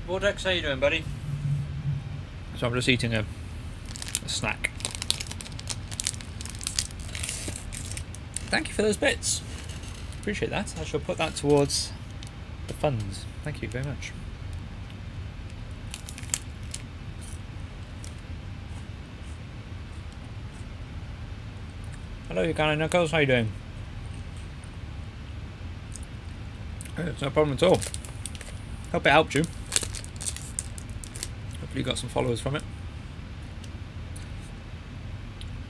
Vortex, how you doing, buddy? So I'm just eating a snack. Thank you for those bits. Appreciate that. I shall put that towards the funds. Thank you very much. Hello, you kind of Knuckles. How you doing? It's no problem at all. Hope it helped you. Hopefully you got some followers from it.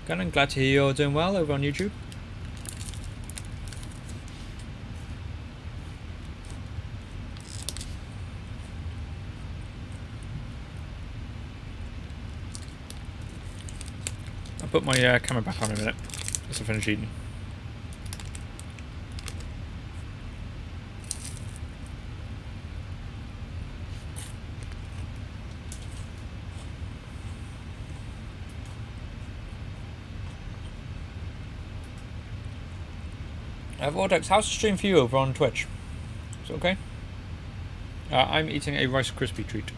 Good, I'm glad to hear you're doing well over on YouTube. I'll put my camera back on in a minute. Once I finish eating. Vortex, how's the stream for you over on Twitch? Is it okay? I'm eating a Rice Krispie treat.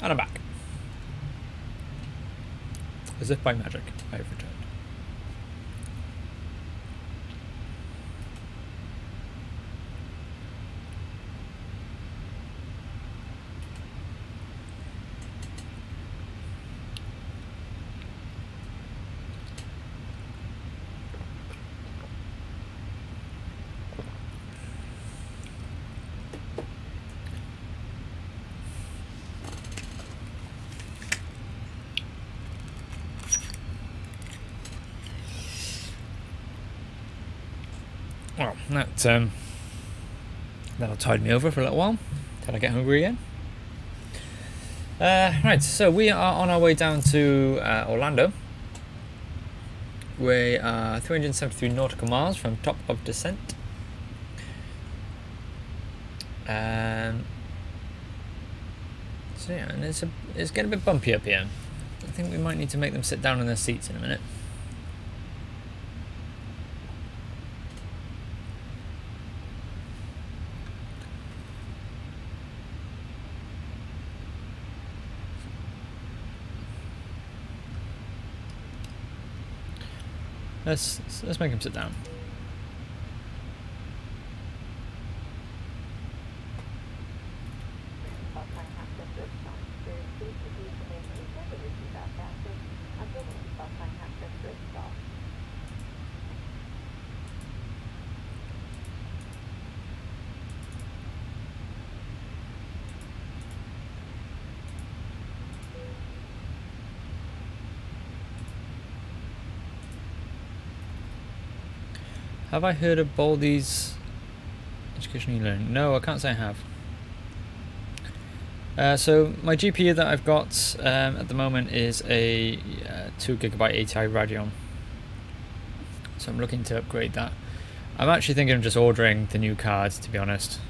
And I'm back. As if by magic, I have returned. Well, that'll tide me over for a little while till I get hungry again. Right, so we are on our way down to Orlando. We are 373 nautical miles from top of descent. So yeah, and it's getting a bit bumpy up here. I think we might need to make them sit down in their seats in a minute. Let's make him sit down. Have I heard of Baldy's Education E-Learning? No, I can't say I have. So my GPU that I've got at the moment is a 2GB ATI Radeon. So I'm looking to upgrade that. I'm actually thinking of just ordering the new cards, to be honest.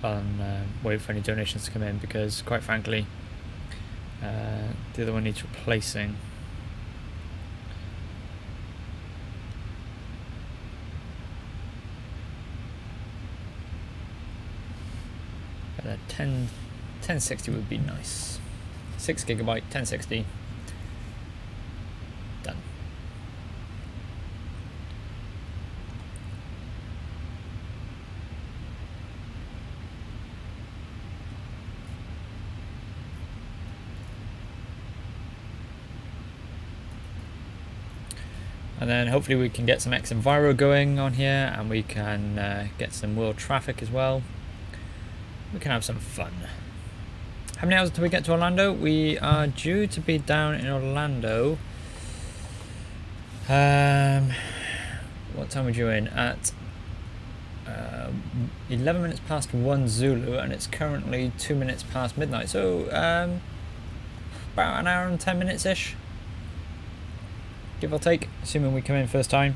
Wait for any donations to come in, because quite frankly, the other one needs replacing. 1060 would be nice. 6GB 1060. Done. And then hopefully we can get some X Enviro going on here, and we can get some world traffic as well. We can have some fun. How many hours until we get to Orlando? We are due to be down in Orlando. What time are we due in? At 11 minutes past 1 Zulu, and it's currently 2 minutes past midnight. So about an hour and 10 minutes-ish, give or take, assuming we come in first time.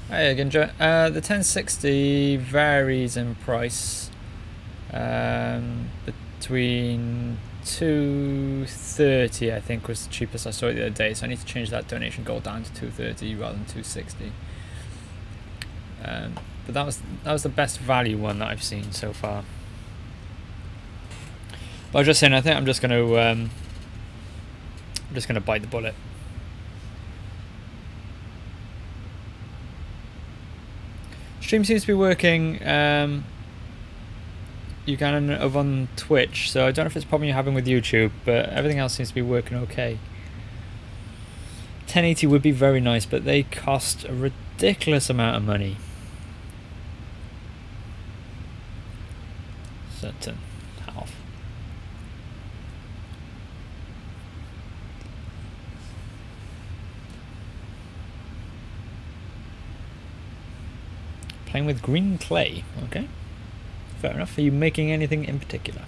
Hey again, Joe. The 1060 varies in price between 230, I think, was the cheapest I saw it the other day. So I need to change that donation goal down to 230 rather than 260. But that was the best value one that I've seen so far. But I was just saying, I think I'm just going to bite the bullet. Stream seems to be working. You can over on Twitch, so I don't know if it's a problem you're having with YouTube, but everything else seems to be working okay. 1080 would be very nice, but they cost a ridiculous amount of money. So turn that off. Playing with green clay, okay. Fair enough. Are you making anything in particular?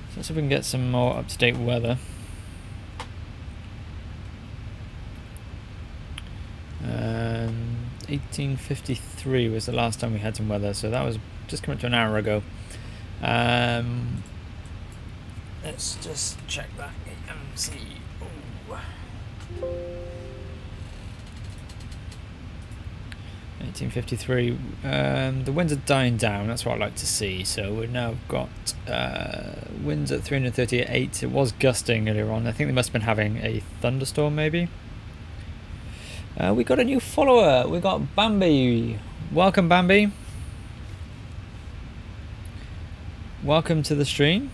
So let's see if we can get some more up-to-date weather. 1853 was the last time we had some weather, so that was just coming up to an hour ago. Let's just check that KMCO. 1853. The winds are dying down. That's what I like to see. So we've now got winds at 338. It was gusting earlier on. I think they must have been having a thunderstorm, maybe. We got a new follower. We got Bambi. Welcome, Bambi. Welcome to the stream.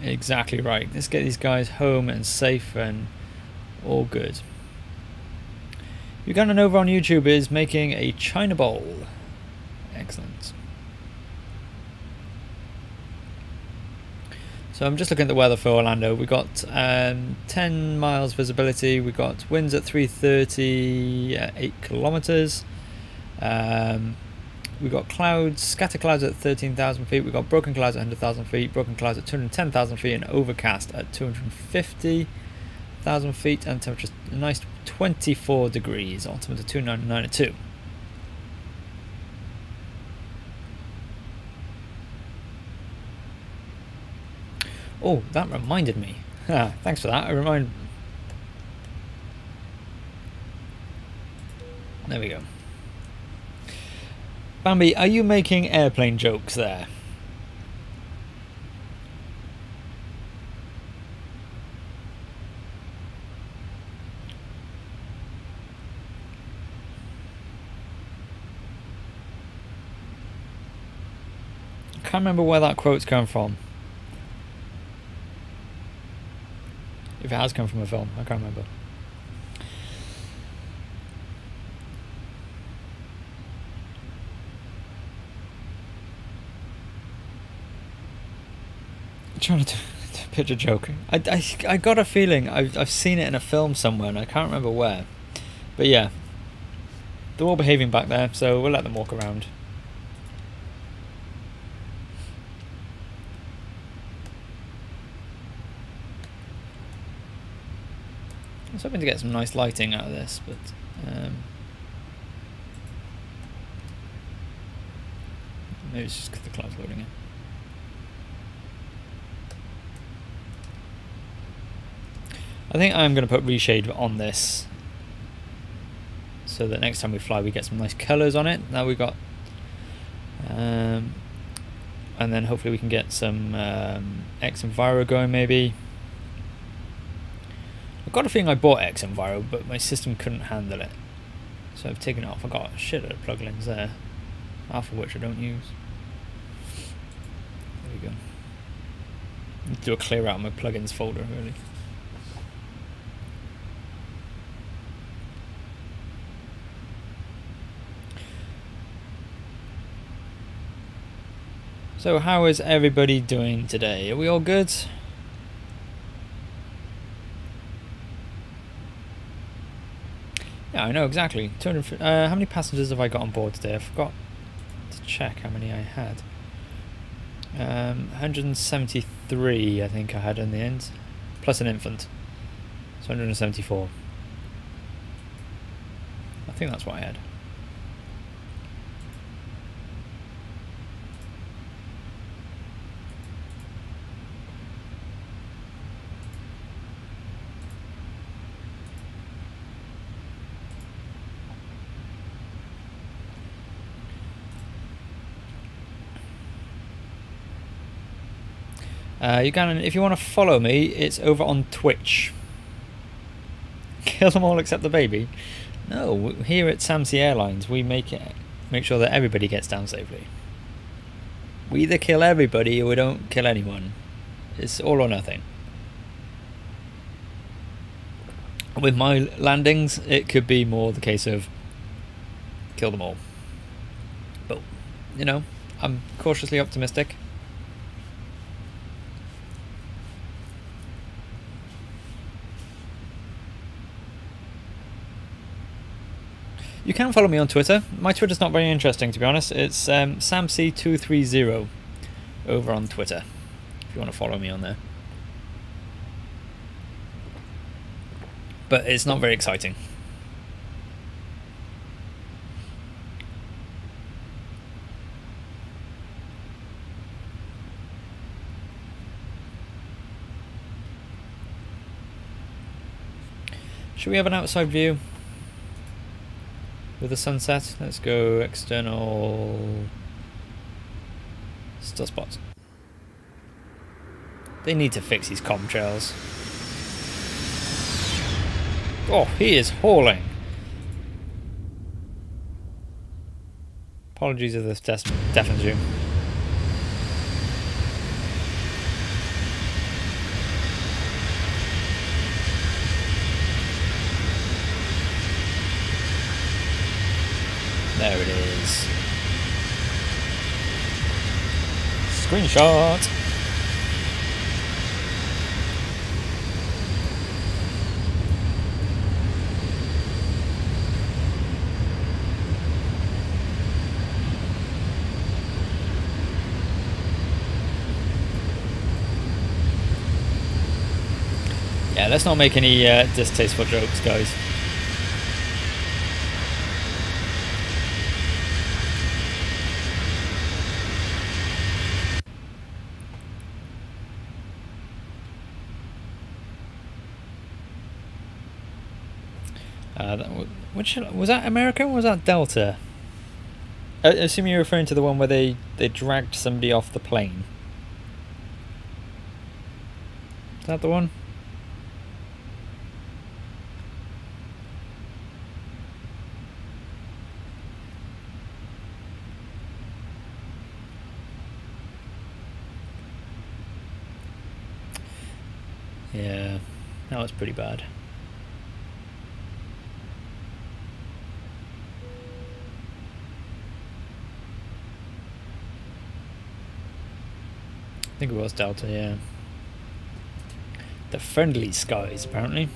Exactly right. Let's get these guys home and safe and all good. Ugandan over on YouTube is making a China bowl. Excellent. So I'm just looking at the weather for Orlando. We got 10 miles visibility. We got winds at 330, 8 kilometers. We got clouds, scatter clouds at 13,000 feet. We got broken clouds at 100,000 feet, broken clouds at 210,000 feet, and overcast at 250,000 feet, and temperature a nice 24 degrees, altimeter 299.2. Oh, that reminded me. Thanks for that. There we go. Bambi, are you making airplane jokes there? I can't remember where that quote's come from. If it has come from a film, I can't remember. I'm trying to pitch a joke. I got a feeling I've seen it in a film somewhere and I can't remember where. But yeah, they're all behaving back there, so we'll let them walk around. I was hoping to get some nice lighting out of this, but maybe it's just because the cloud's loading in. I think I'm going to put reshade on this so that next time we fly we get some nice colours on it. Now we've got and then hopefully we can get some X Enviro going maybe. I've got a feeling I bought X Enviro but my system couldn't handle it, so I've taken it off. I got a shit load of plugins there, half of which I don't use. There we go. Need to do a clear out of my plugins folder really. So how is everybody doing today? Are we all good? Yeah, I know exactly. 200. How many passengers have I got on board today? I forgot to check how many I had. 173, I think I had in the end. plus an infant. So 174. I think that's what I had. You can, if you want to follow me, it's over on Twitch. Kill them all except the baby? No, here at SAMC Airlines we make sure that everybody gets down safely. We either kill everybody or we don't kill anyone. It's all or nothing. With my landings, it could be more the case of kill them all. But, you know, I'm cautiously optimistic. You can follow me on Twitter. My Twitter's not very interesting, to be honest. It's SamC230 over on Twitter, if you want to follow me on there. But it's not very exciting. Should we have an outside view with the sunset? Let's go external still spots. They need to fix these comm trails. Oh, he is hauling. Apologies if this deafens you. There it is. Screenshot. Yeah, let's not make any distasteful jokes, guys. Which was that, American or was that Delta? I assume you're referring to the one where they dragged somebody off the plane. Is that the one? Yeah, that was pretty bad. I think it was Delta, yeah. The friendly skies, apparently.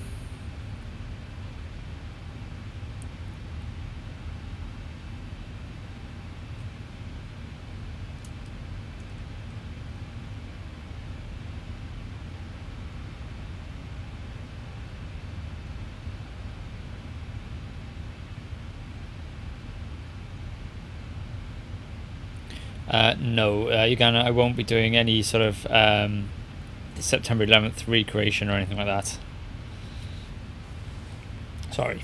No, Uganda, I won't be doing any sort of September 11th recreation or anything like that. Sorry.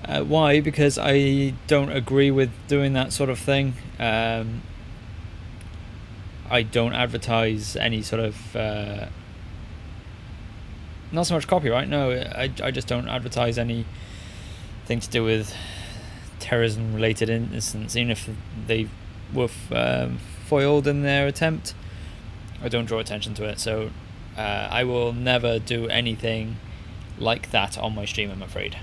Why? Because I don't agree with doing that sort of thing. I don't advertise any sort of... not so much copyright, no. I just don't advertise anything to do with terrorism related incidents, even if they were foiled in their attempt. I don't draw attention to it, so I will never do anything like that on my stream, I'm afraid.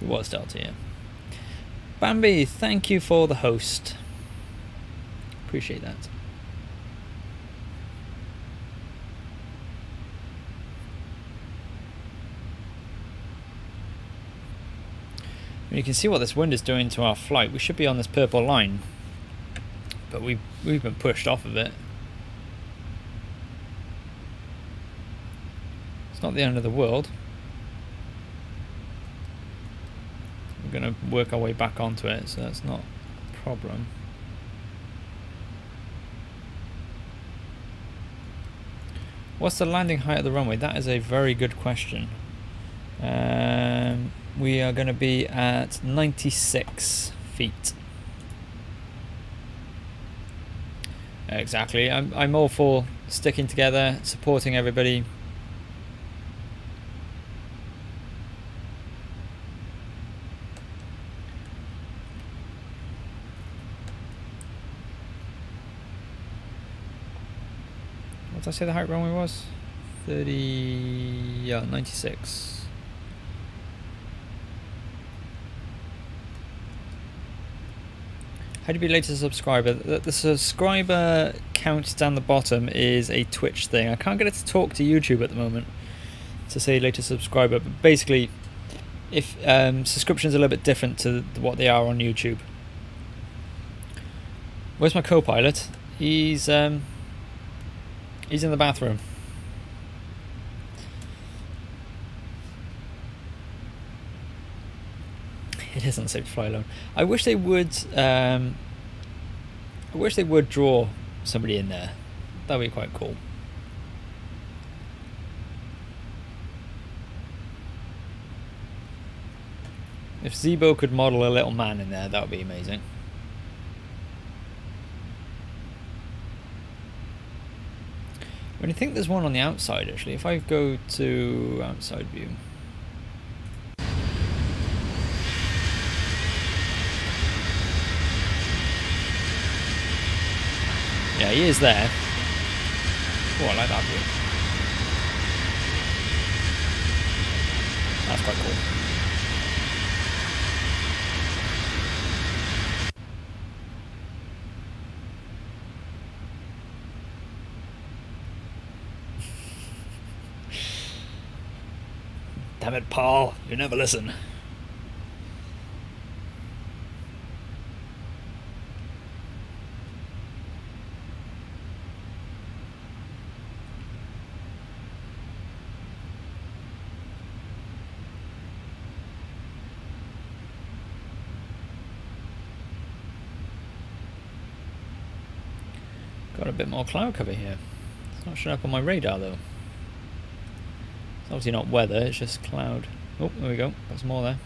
It was Delta, yeah. Bambi, thank you for the host. Appreciate that. You can see what this wind is doing to our flight. We should be on this purple line, but we've been pushed off of it. It's not the end of the world. We're going to work our way back onto it, so that's not a problem. What's the landing height of the runway? That is a very good question. We are going to be at 96 feet. Exactly. I'm all for sticking together, supporting everybody. What did I say the height runway was? 30, yeah, 96. How do you be later subscriber? The subscriber count down the bottom is a Twitch thing. I can't get it to talk to YouTube at the moment to say later subscriber, but basically, if subscriptions are a little bit different to what they are on YouTube. Where's my co-pilot? He's in the bathroom. It isn't safe to fly alone. I wish they would. I wish they would draw somebody in there. That'd be quite cool. If Zibo could model a little man in there, that would be amazing. When you think there's one on the outside, actually, if I go to outside view. Yeah, he is there. Oh, I like that view. That's quite cool. Damn it, Paul, you never listen. Got a bit more cloud cover here. It's not showing up on my radar though. It's obviously not weather, it's just cloud. Oh, there we go. Got some more there.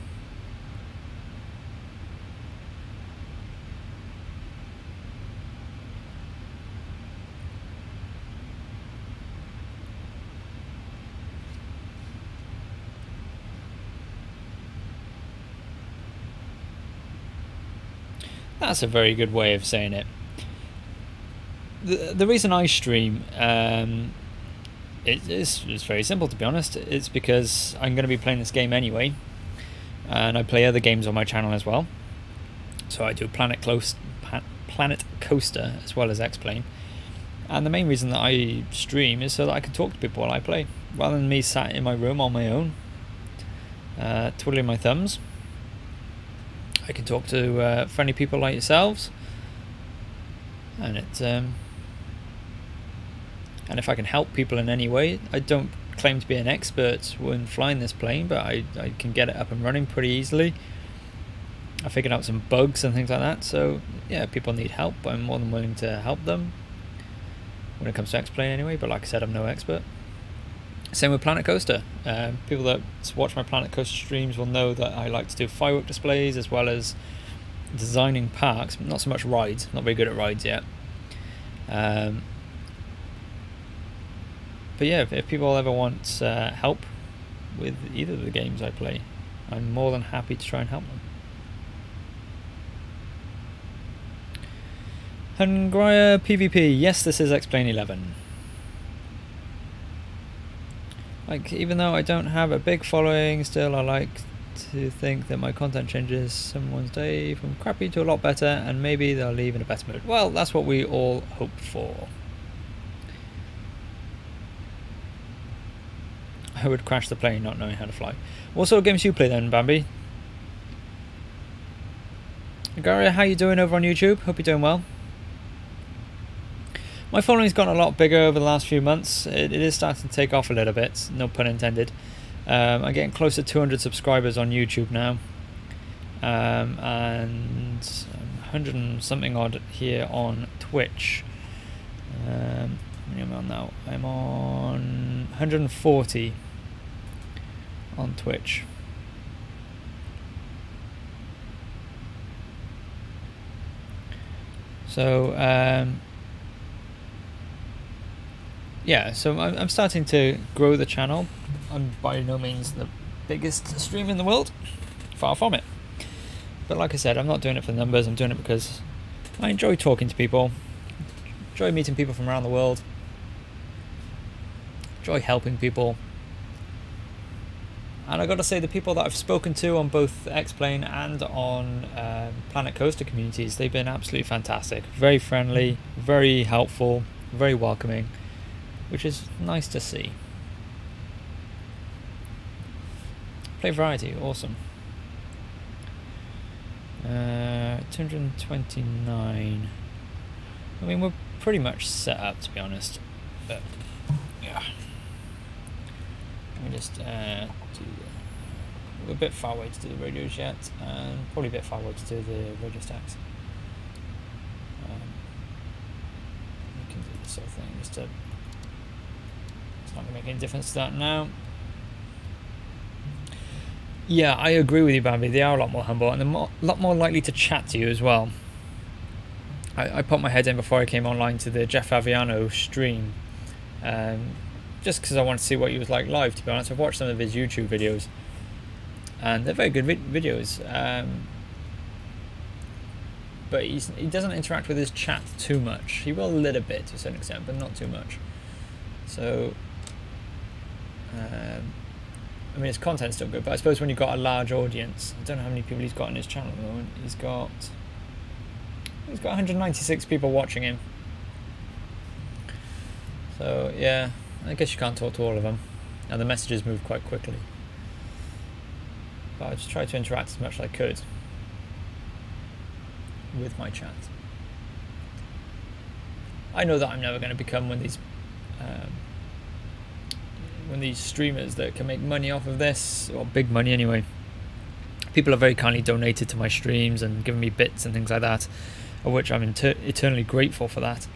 That's a very good way of saying it. The reason I stream, it's very simple, to be honest. It's because I'm going to be playing this game anyway, and I play other games on my channel as well. So I do Planet Coaster as well as X-Plane, and the main reason that I stream is so that I can talk to people while I play, rather than me sat in my room on my own, twiddling my thumbs. I can talk to friendly people like yourselves, and it's and if I can help people in any way, I don't claim to be an expert when flying this plane, but I can get it up and running pretty easily. I figured out some bugs and things like that, so yeah, people need help. I'm more than willing to help them when it comes to X-Plane anyway, but like I said, I'm no expert. Same with Planet Coaster. People that watch my Planet Coaster streams will know that I like to do firework displays as well as designing parks, not so much rides, not very good at rides yet. But yeah, if people ever want help with either of the games I play, I'm more than happy to try and help them. Hungraya PvP, yes, this is XP11. Like, even though I don't have a big following, still I like to think that my content changes someone's day from crappy to a lot better, and maybe they'll leave in a better mood. Well, that's what we all hope for. I would crash the plane not knowing how to fly. What sort of games do you play then, Bambi? Gary, how you doing over on YouTube? Hope you're doing well. My following's gotten a lot bigger over the last few months. It is starting to take off a little bit, no pun intended. I'm getting close to 200 subscribers on YouTube now. And 100 and something odd here on Twitch. How many am I on now? I'm on 140 on Twitch. So yeah, so I'm starting to grow the channel. I'm by no means the biggest streamer in the world, far from it. But like I said, I'm not doing it for the numbers. I'm doing it because I enjoy talking to people, enjoy meeting people from around the world, enjoy helping people. And I got to say, the people that I've spoken to on both X-Plane and on Planet Coaster communities, they've been absolutely fantastic. Very friendly, very helpful, very welcoming, which is nice to see. Play variety, awesome. 229. I mean, we're pretty much set up, to be honest. But yeah. Let me just we're a bit far away to do the radios yet, and probably a bit far away to do the radio stacks. We can do this sort of thing just to. It's not going to make any difference to that now. Yeah, I agree with you, Bambi. They are a lot more humble, and they're a lot more likely to chat to you as well. I popped my head in before I came online to the Jeff Aviano stream. Just because I want to see what he was like live, to be honest. I've watched some of his YouTube videos, and they're very good videos. But he doesn't interact with his chat too much. He will a little bit to a certain extent, but not too much. So, I mean, his content's still good, but I suppose when you've got a large audience, I don't know how many people he's got on his channel at the moment. He's got 196 people watching him. So yeah. I guess you can't talk to all of them, and the messages move quite quickly. But I just tried to interact as much as I could with my chat. I know that I'm never going to become one of these streamers that can make money off of this, or big money anyway. People have very kindly donated to my streams and given me bits and things like that, of which I'm eternally grateful for that.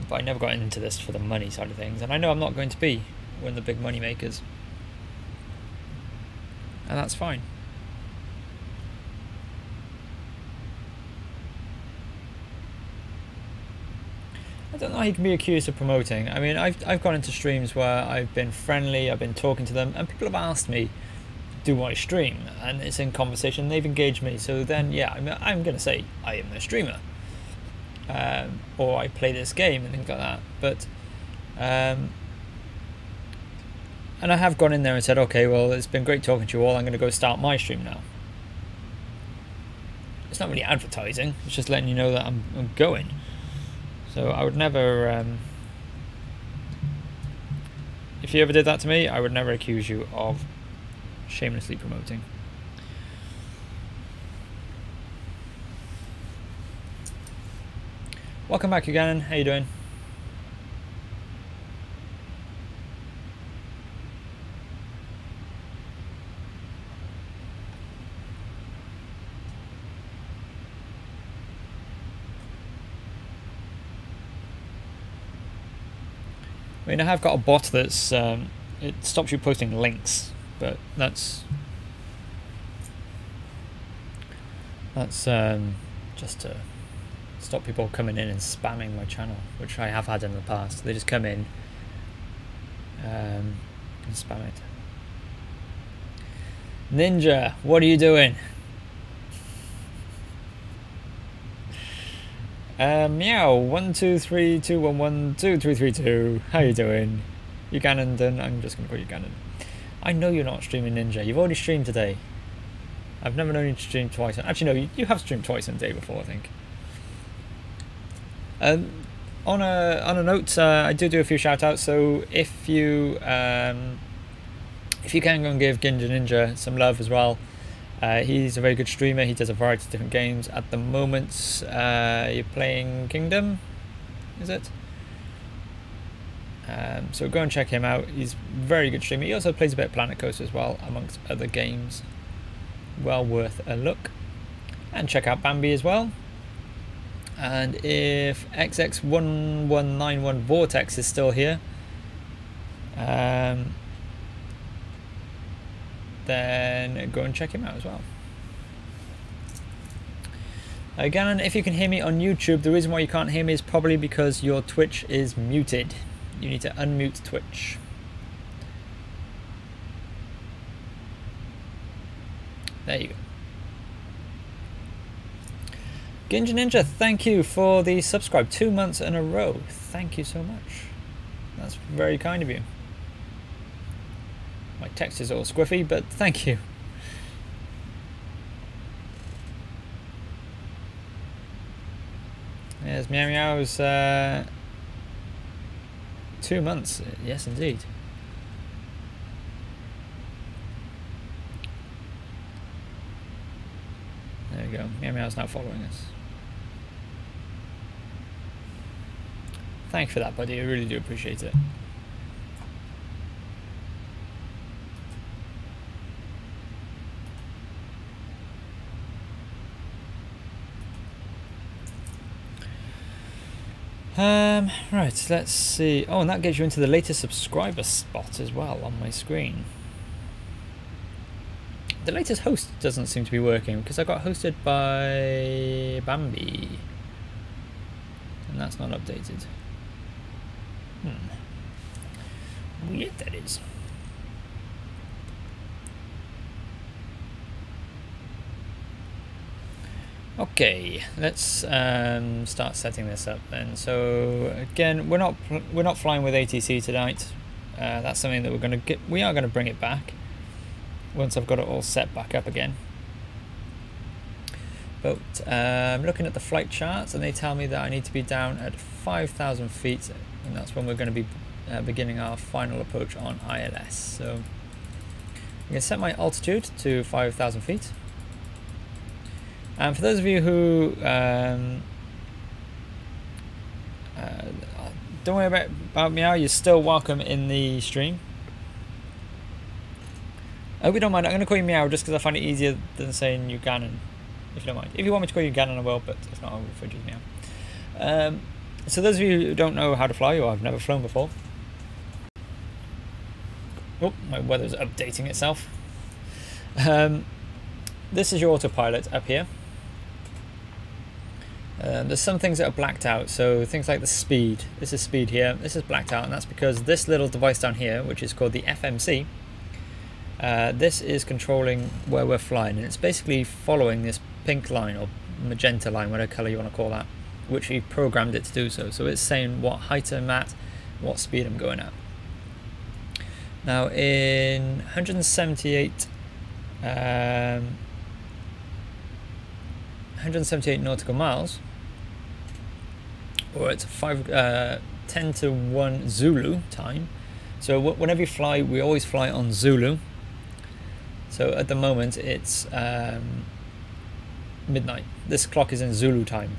But I never got into this for the money side of things, and I know I'm not going to be one of the big money makers, and that's fine. I don't know how you can be accused of promoting. I mean, I've gone into streams where I've been friendly, I've been talking to them, and people have asked me, do I stream? And it's in conversation, they've engaged me, so then yeah, I'm going to say I am a streamer. Or I play this game and things like that, but and I have gone in there and said, okay, well, it's been great talking to you all, I'm going to go start my stream now. It's not really advertising, it's just letting you know that I'm going. So I would never, if you ever did that to me, I would never accuse you of shamelessly promoting. Welcome back, Uganon. How you doing? I mean, I have got a bot that's it stops you posting links, but that's just to stop people coming in and spamming my channel, which I have had in the past. They just come in and spam it. Ninja, what are you doing? Meow 12321122332. How you doing? Ugandan. I'm just gonna call you Ugandan. I know you're not streaming, Ninja. You've already streamed today. I've never known you to stream twice. Actually, no, you have streamed twice in a day before, I think. On a note, I do a few shout outs, so if you can go and give Ginja Ninja some love as well, He's a very good streamer. He does a variety of different games. At the moment, you're playing Kingdom, is it? So go and check him out. He's a very good streamer. He also plays a bit of Planet Coaster as well, amongst other games. Well worth a look. And check out Bambi as well. And if XX1191 Vortex is still here, then go and check him out as well. Again, if you can hear me on YouTube, the reason why you can't hear me is probably because your Twitch is muted. You need to unmute Twitch. There you go. Ginja Ninja, thank you for the subscribe. 2 months in a row. Thank you so much. That's very kind of you. My text is all squiffy, but thank you. Yes, Meow Meow's 2 months. Yes, indeed. There we go. Meow Meow's now following us. Thanks for that, buddy. I really do appreciate it. Right, let's see. Oh, and that gets you into the latest subscriber spot as well on my screen. The latest host doesn't seem to be working because I got hosted by Bambi. And that's not updated. Weird that is. Okay, let's start setting this up then. So again, we're not flying with ATC tonight. That's something that we are gonna bring it back once I've got it all set back up again. But I'm looking at the flight charts and they tell me that I need to be down at 5,000 feet, and that's when we're going to be beginning our final approach on ILS. So I'm going to set my altitude to 5,000 feet. And for those of you who don't worry about Meow, you're still welcome in the stream. I hope you don't mind. I'm going to call you Meow just because I find it easier than saying Ugandan, if you don't mind. If you want me to call you Ugandan, I will, but if not, I'll refer to you as Meow. So those of you who don't know how to fly or have never flown before. Oh, my weather's updating itself. This is your autopilot up here. There's some things that are blacked out, so things like the speed. This is speed here, this is blacked out, and that's because this little device down here, which is called the FMC, this is controlling where we're flying, and it's basically following this pink line or magenta line, whatever colour you want to call that, which we programmed it to do so. So it's saying what height I'm at, what speed I'm going at. Now in 178 nautical miles, or it's 10 to 1 Zulu time. So whenever you fly, we always fly on Zulu. So at the moment it's midnight. This clock is in Zulu time.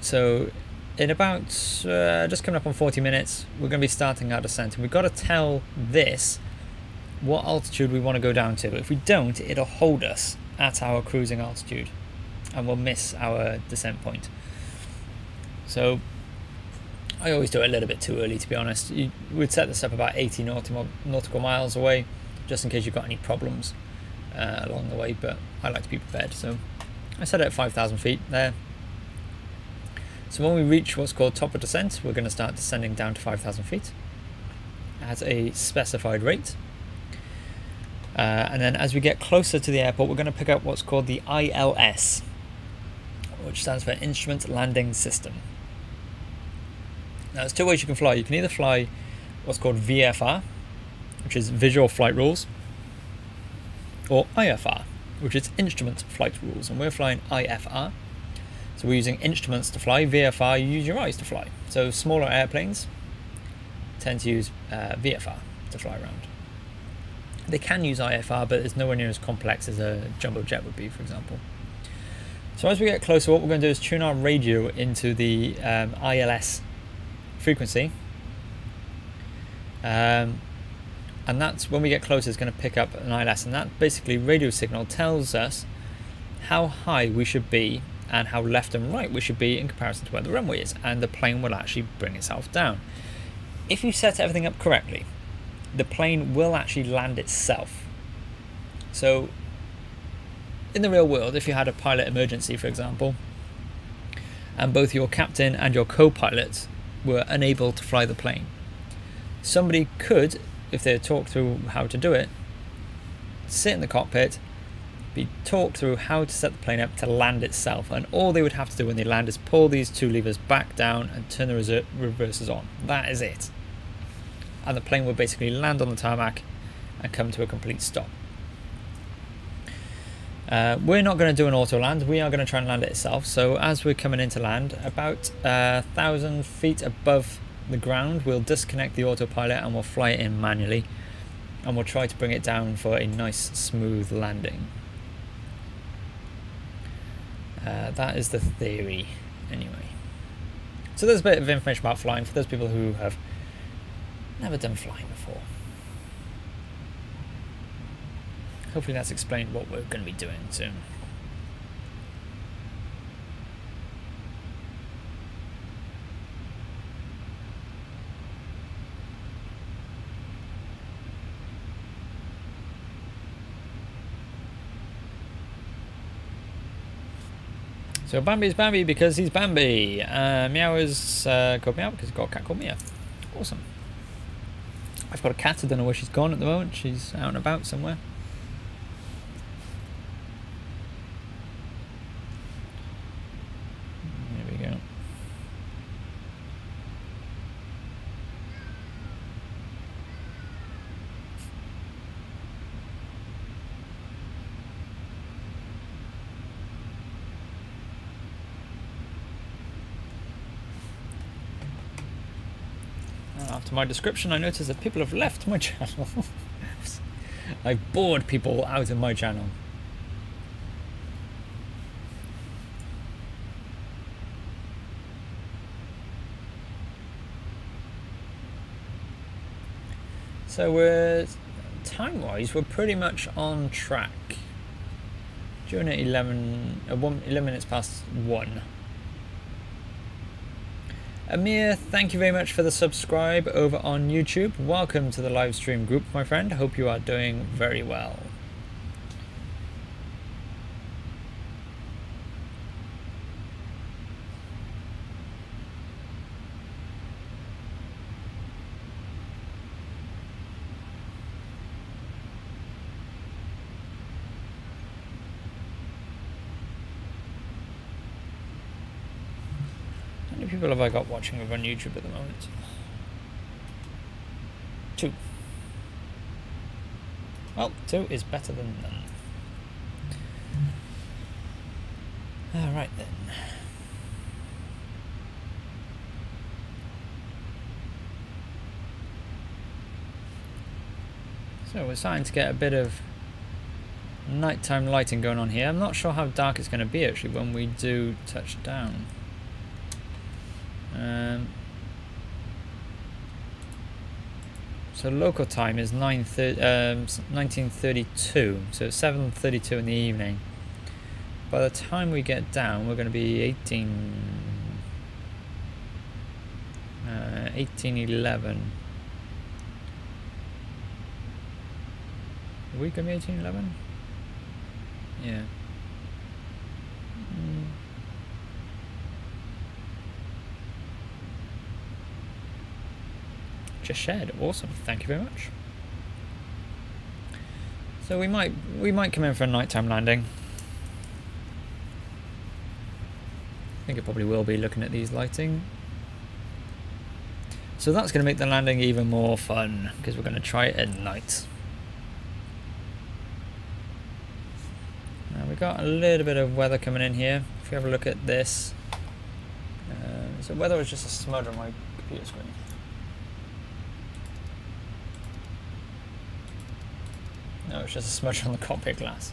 So in about just coming up on 40 minutes, we're going to be starting our descent, and we've got to tell this what altitude we want to go down to. If we don't, it'll hold us at our cruising altitude and we'll miss our descent point. So I always do it a little bit too early, to be honest. We'd set this up about 80 nautical miles away, just in case you've got any problems along the way, but I like to be prepared. So I set it at 5,000 feet there. So when we reach what's called top of descent, we're going to start descending down to 5,000 feet at a specified rate. And then as we get closer to the airport, we're going to pick up what's called the ILS, which stands for Instrument Landing System. Now there's two ways you can fly. You can either fly what's called VFR, which is Visual Flight Rules, or IFR, which is Instrument Flight Rules, and we're flying IFR. So we're using instruments to fly. VFR, you use your eyes to fly. So smaller airplanes tend to use VFR to fly around. They can use IFR, but it's nowhere near as complex as a jumbo jet would be, for example. So as we get closer, what we're going to do is tune our radio into the ILS frequency. And that's when we get closer, it's going to pick up an ILS, and that basically radio signal tells us how high we should be and how left and right we should be in comparison to where the runway is, and the plane will actually bring itself down. If you set everything up correctly, the plane will actually land itself. So in the real world, if you had a pilot emergency, for example, and both your captain and your co-pilot were unable to fly the plane, somebody could, if they talked through how to do it, sit in the cockpit, be talked through how to set the plane up to land itself, and all they would have to do when they land is pull these two levers back down and turn the reversers on. That is it. And the plane will basically land on the tarmac and come to a complete stop. We're not going to do an auto land, we are going to try and land it itself. So as we're coming into land, about 1,000 feet above the ground, we'll disconnect the autopilot and we'll fly it in manually, and we'll try to bring it down for a nice smooth landing. That is the theory anyway. So there's a bit of information about flying for those people who have never done flying before. Hopefully that's explained what we're going to be doing soon. So Bambi's Bambi because he's Bambi. Meow is called Meow because he's got a cat called Mia. Awesome. I've got a cat, I don't know where she's gone at the moment. She's out and about somewhere. There we go. After my description, I noticed that people have left my channel. I've bored people out of my channel. So we're time-wise, we're pretty much on track. During at 11 minutes past 1. Amir, thank you very much for the subscribe over on YouTube. Welcome to the live stream group, my friend. Hope you are doing very well. How many people have I got watching over on YouTube at the moment? 2. Well, 2 is better than none. Alright then. So we're starting to get a bit of nighttime lighting going on here. I'm not sure how dark it's going to be actually when we do touch down. So local time is 1932, so 7:32 in the evening. By the time we get down, we're going to be 1811. Are we going to be 1811? Yeah. Just shared. Awesome. Thank you very much. So we might come in for a nighttime landing. I think it probably will be looking at these lighting. So that's going to make the landing even more fun because we're going to try it at night. Now we've got a little bit of weather coming in here. If we have a look at this, so weather is just a smudge on my computer screen. No, it's just a smudge on the cockpit glass.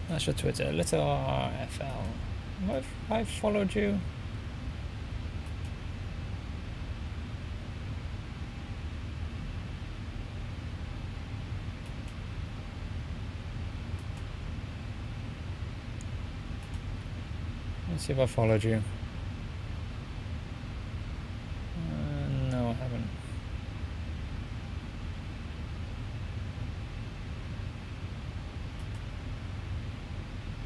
That's your Twitter, little RFL. Have I followed you? Let's see if I followed you. No, I haven't.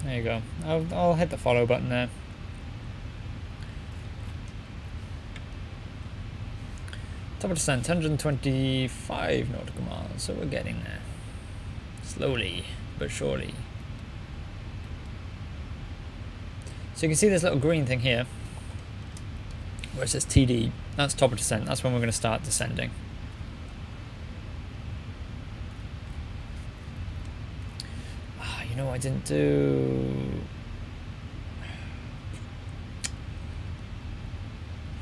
There you go. I'll hit the follow button there. Top of descent, 125 nautical miles, so we're getting there. Slowly, but surely. So you can see this little green thing here, where it says TD, that's top of descent, that's when we're going to start descending. You know what I didn't do?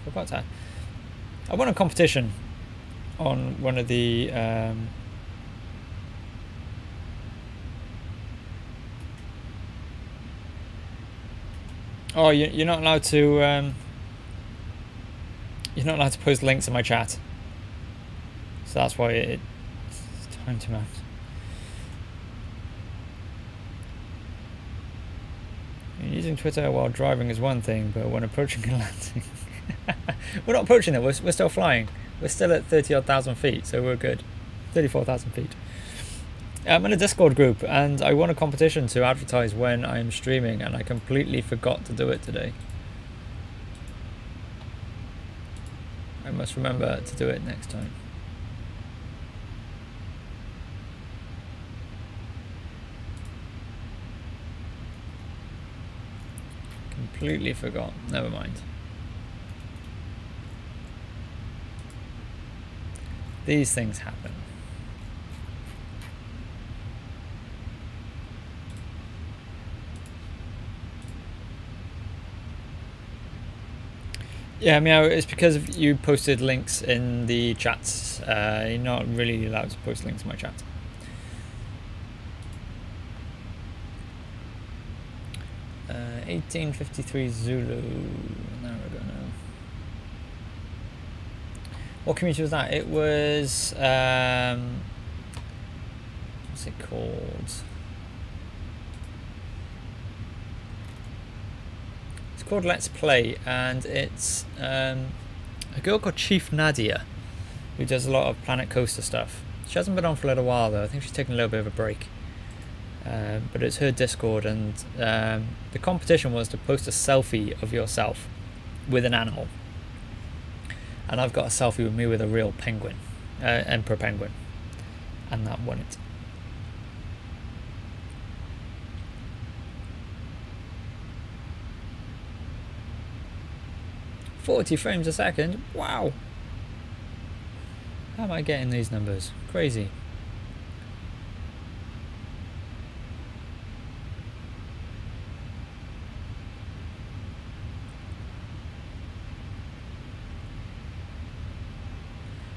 Forgot that. I won a competition on one of the oh, you're not allowed to you're not allowed to post links in my chat, so that's why it's time to out. Using Twitter while driving is one thing, but when approaching and landing we're not approaching it, we're still flying. We're still at 30,000 feet, so we're good. 34,000 feet. I'm in a Discord group and I won a competition to advertise when I'm streaming, and I completely forgot to do it today. I must remember to do it next time. Completely forgot. Never mind. These things happen. Yeah, I mean, it's because you posted links in the chats. You're not really allowed to post links in my chat. Uh, 1853 Zulu. There we go now. What community was that? It was what's it called? It's called Let's Play, and it's a girl called Chief Nadia who does a lot of Planet Coaster stuff. She hasn't been on for a little while though. I think she's taking a little bit of a break. But it's her Discord, and the competition was to post a selfie of yourself with an animal. And I've got a selfie with me with a real penguin, emperor penguin, and that won it. $40 frames a second, wow! How am I getting these numbers? Crazy.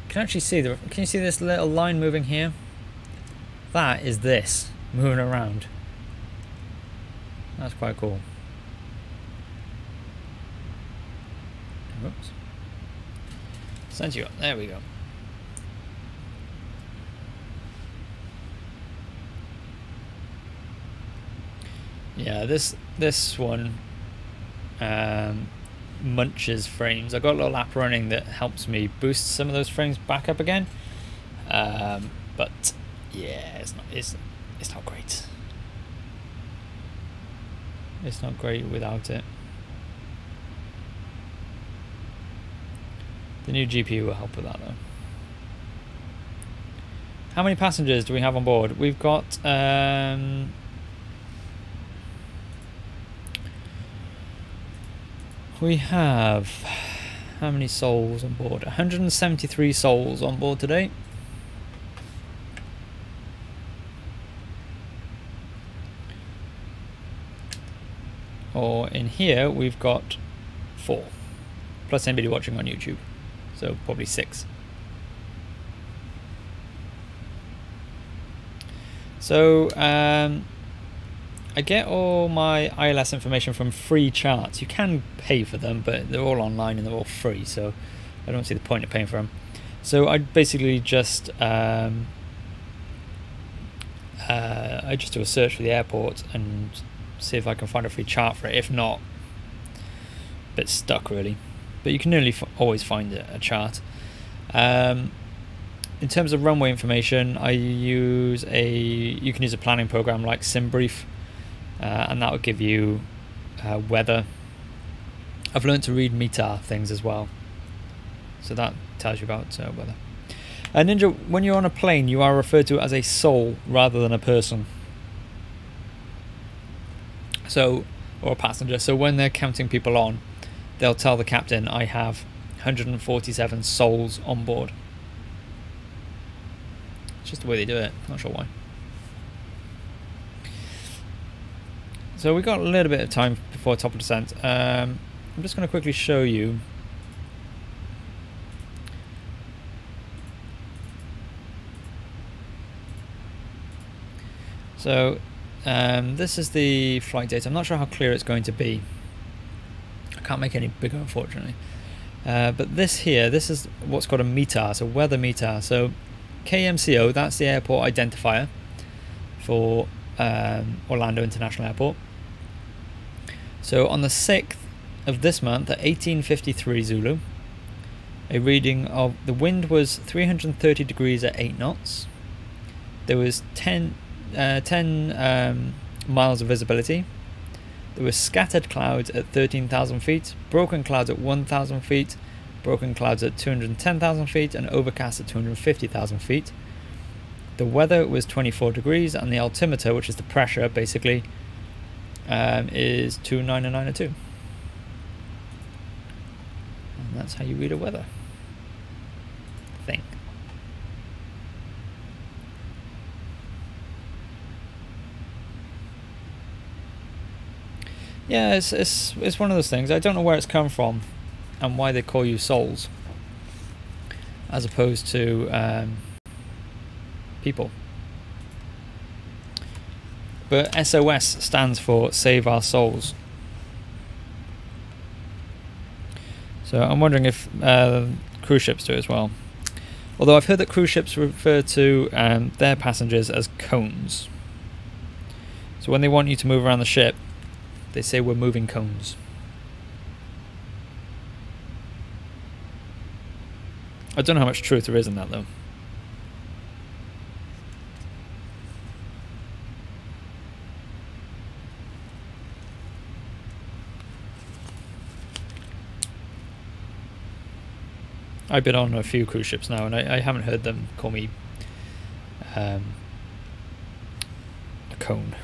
Can actually see the. Can you see this little line moving here? That is this moving around. That's quite cool. Whoops. Send you up. There we go. Yeah, this one munches frames. I've got a little app running that helps me boost some of those frames back up again, but yeah, it's not great. It's not great without it. The new GPU will help with that though. How many passengers do we have on board? We've got we have, how many souls on board? 173 souls on board today. or in here we've got 4, plus anybody watching on YouTube, so probably 6. So I get all my ILS information from free charts. You can pay for them, but they're all online and they're all free, so I don't see the point of paying for them. So I basically just I just do a search for the airport and see if I can find a free chart for it. If not, a bit stuck really, but you can nearly always find a chart. In terms of runway information, you can use a planning program like SimBrief, and that will give you weather. I've learned to read METAR things as well, so that tells you about weather. Ninja, when you're on a plane, you are referred to as a soul rather than a person. So, or a passenger. So when they're counting people on, they'll tell the captain, I have 147 souls on board. It's just the way they do it, not sure why. So we got a little bit of time before top of descent. I'm just going to quickly show you. So this is the flight data. I'm not sure how clear it's going to be. I can't make any bigger, unfortunately. But this is what's called a METAR, so weather METAR. So KMCO, that's the airport identifier for Orlando International Airport. So on the 6th of this month at 18:53 Zulu, a reading of the wind was 330 degrees at 8 knots. There was 10 miles of visibility. There were scattered clouds at 13,000 feet, broken clouds at 1,000 feet, broken clouds at 210,000 feet, and overcast at 250,000 feet. The weather was 24 degrees, and the altimeter, which is the pressure basically, is 29902. And that's how you read a weather thing. Yeah, it's one of those things. I don't know where it's come from and why they call you souls as opposed to people. But SOS stands for Save Our Souls. So I'm wondering if cruise ships do as well. Although I've heard that cruise ships refer to their passengers as cones. So when they want you to move around the ship, they say we're moving cones. I don't know how much truth there is in that though. I've been on a few cruise ships now and I haven't heard them call me a cone.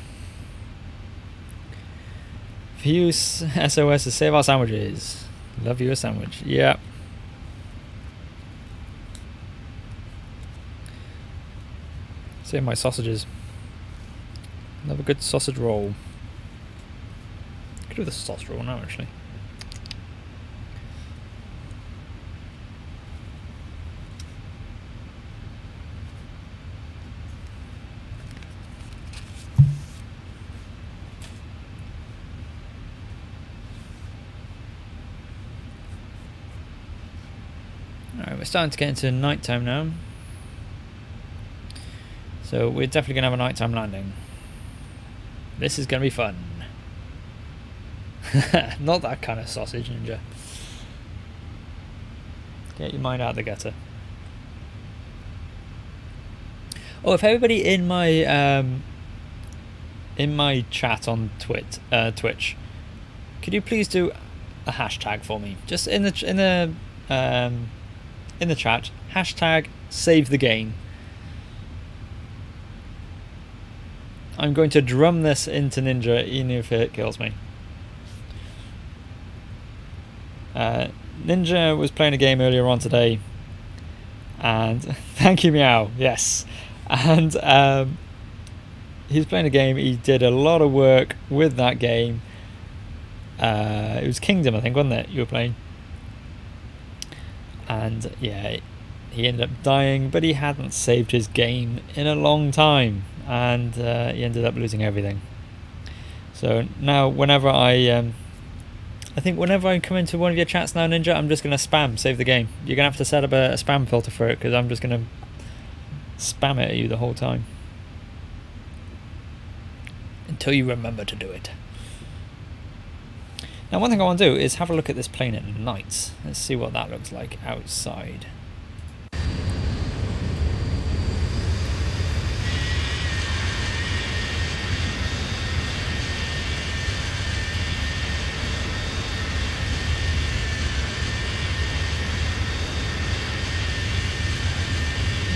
View SOS to save our sandwiches. Love you a sandwich. Yeah. Save my sausages. Love a good sausage roll. Could do the sausage roll now actually. Alright, we're starting to get into nighttime now. So we're definitely going to have a nighttime landing. This is going to be fun. Not that kind of sausage, Ninja. Get your mind out of the gutter. Oh, if everybody in my chat on Twitch, could you please do a hashtag for me? Just in the chat, hashtag save the game. I'm going to drum this into Ninja even if it kills me. Ninja was playing a game earlier on today, and thank you, Meow. Yes, and he was playing a game. He did a lot of work with that game, It was Kingdom, I think, wasn't it? You were playing. And yeah, he ended up dying, but he hadn't saved his game in a long time, and he ended up losing everything. So now whenever I think whenever I come into one of your chats now, Ninja, I'm just going to spam save the game. You're going to have to set up a spam filter for it, because I'm just going to spam it at you the whole time. Until you remember to do it. Now one thing I want to do is have a look at this plane at night. Let's see what that looks like outside.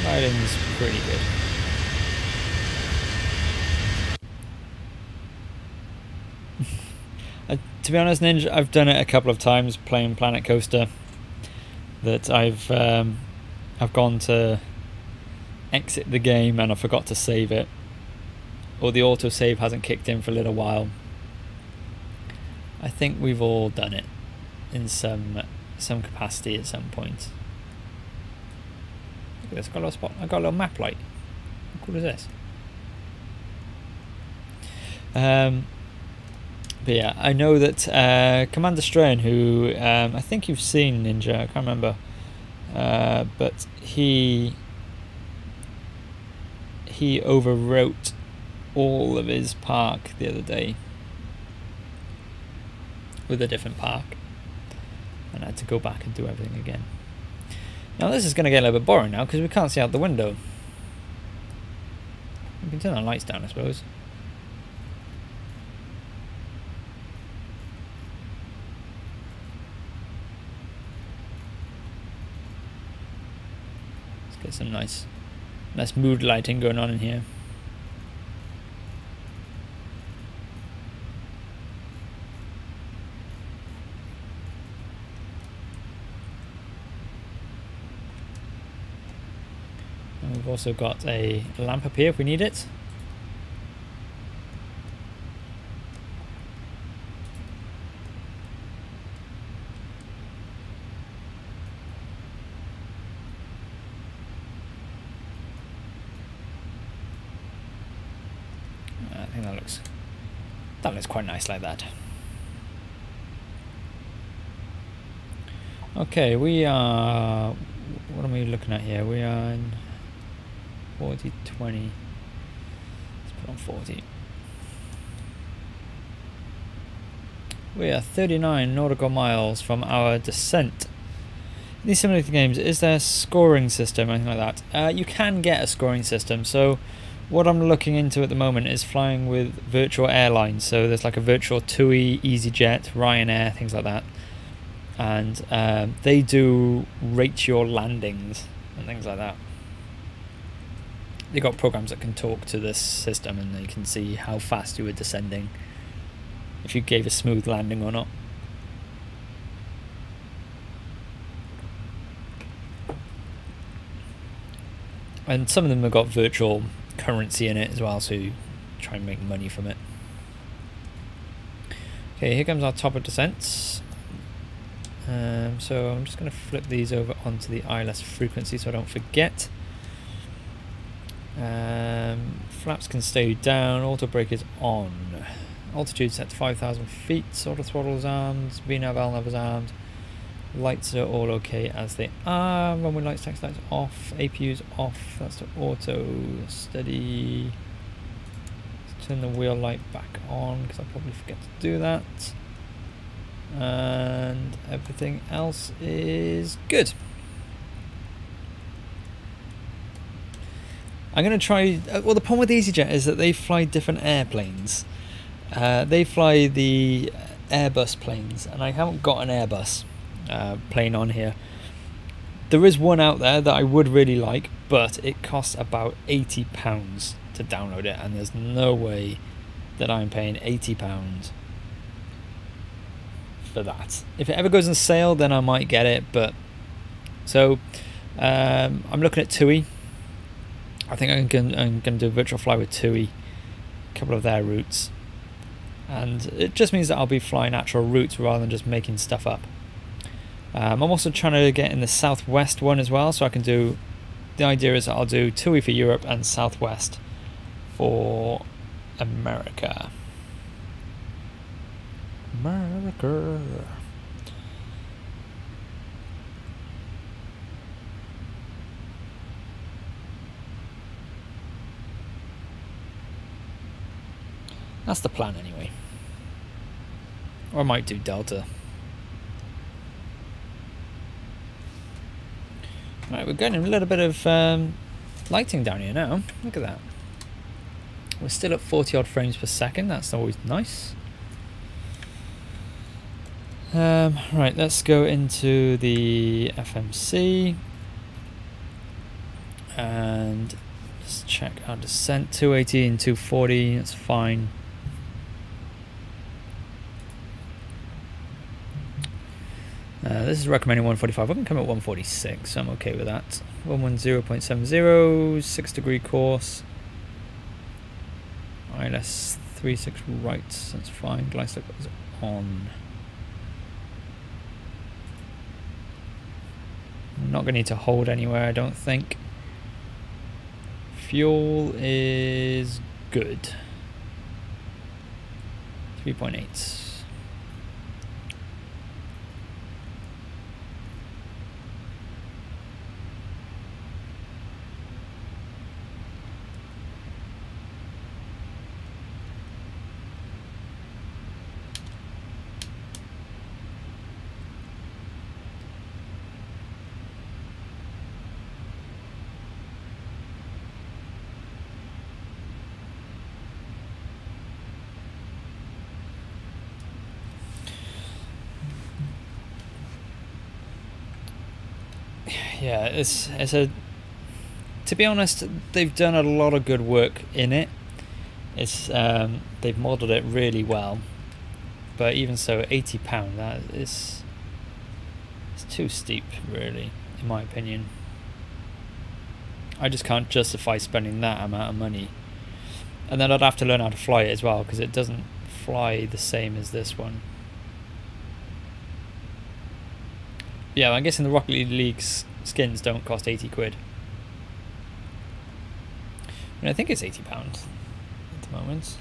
Lighting's pretty good. To be honest, Ninja, I've done it a couple of times playing Planet Coaster. That I've gone to exit the game and I forgot to save it, or the autosave hasn't kicked in for a little while. I think we've all done it in some capacity at some point. Look at this, I've got a little spot. I've got a little map light. How cool is this? But yeah, I know that Commander Strain, who I think you've seen, Ninja, I can't remember, but he overwrote all of his park the other day with a different park, and I had to go back and do everything again. Now this is going to get a little bit boring now because we can't see out the window. We can turn the lights down, I suppose. Let's get some nice mood lighting going on in here. We've also got a lamp up here if we need it. I think that looks quite nice like that. Okay, we are, what are we looking at here? We are in 40, 20, let's put on 40. We are 39 nautical miles from our descent. In these simulator games, is there a scoring system or anything like that? You can get a scoring system, so what I'm looking into at the moment is flying with virtual airlines. So there's like a virtual TUI, EasyJet, Ryanair, things like that. And they do rate your landings and things like that. They've got programs that can talk to this system and they can see how fast you were descending, if you gave a smooth landing or not. And some of them have got virtual currency in it as well, so you try and make money from it. Okay, here comes our top of descent. So I'm just going to flip these over onto the ILS frequency so I don't forget. Flaps can stay down, auto brake is on. Altitude set to 5,000 feet, auto throttle is armed, VNAV, LNAV is armed. Lights are all okay as they are. Runway lights, taxi lights off, APU's off, that's to auto, steady. Let's turn the wheel light back on because I'll probably forget to do that. And everything else is good. I'm going to try, well, the problem with EasyJet is that they fly different airplanes. They fly the Airbus planes, and I haven't got an Airbus plane on here. There is one out there that I would really like, but it costs about £80 to download it, and there's no way that I'm paying £80 for that. If it ever goes on sale, then I might get it, but so I'm looking at TUI. I think I'm going to do a virtual fly with TUI, a couple of their routes, and it just means that I'll be flying actual routes rather than just making stuff up. I'm also trying to get in the southwest one as well, so I can do, the idea is that I'll do TUI for Europe and southwest for America. America. That's the plan anyway. Or I might do Delta. Right, we're getting a little bit of lighting down here now. Look at that. We're still at 40 odd frames per second. That's always nice. Right, let's go into the FMC and just check our descent. 280 and 240, that's fine. This is recommending 145. We can come at 146, so I'm okay with that. 110.70, 6-degree course. ILS 36 right, that's fine. Glide slope is on. I'm not going to need to hold anywhere, I don't think. Fuel is good. 3.8. Yeah, it's a, to be honest, they've done a lot of good work in it. It's they've modelled it really well, but even so, £80, that is, it's too steep, really, in my opinion. I just can't justify spending that amount of money, and then I'd have to learn how to fly it as well, because it doesn't fly the same as this one. Yeah, I'm guessing the Rocket League skins don't cost 80 quid. I mean, I think it's £80 at the moment.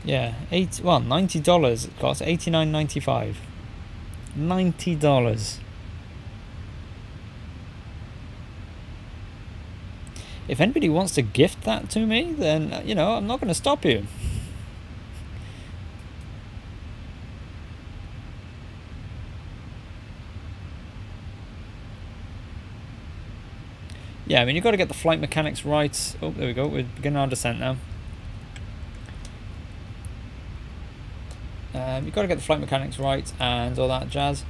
Yeah, $90 it costs, $89.95. $90. If anybody wants to gift that to me, then, you know, I'm not going to stop you. Yeah, I mean, you've got to get the flight mechanics right. Oh, there we go. We're beginning our descent now. You've got to get the flight mechanics right and all that jazz.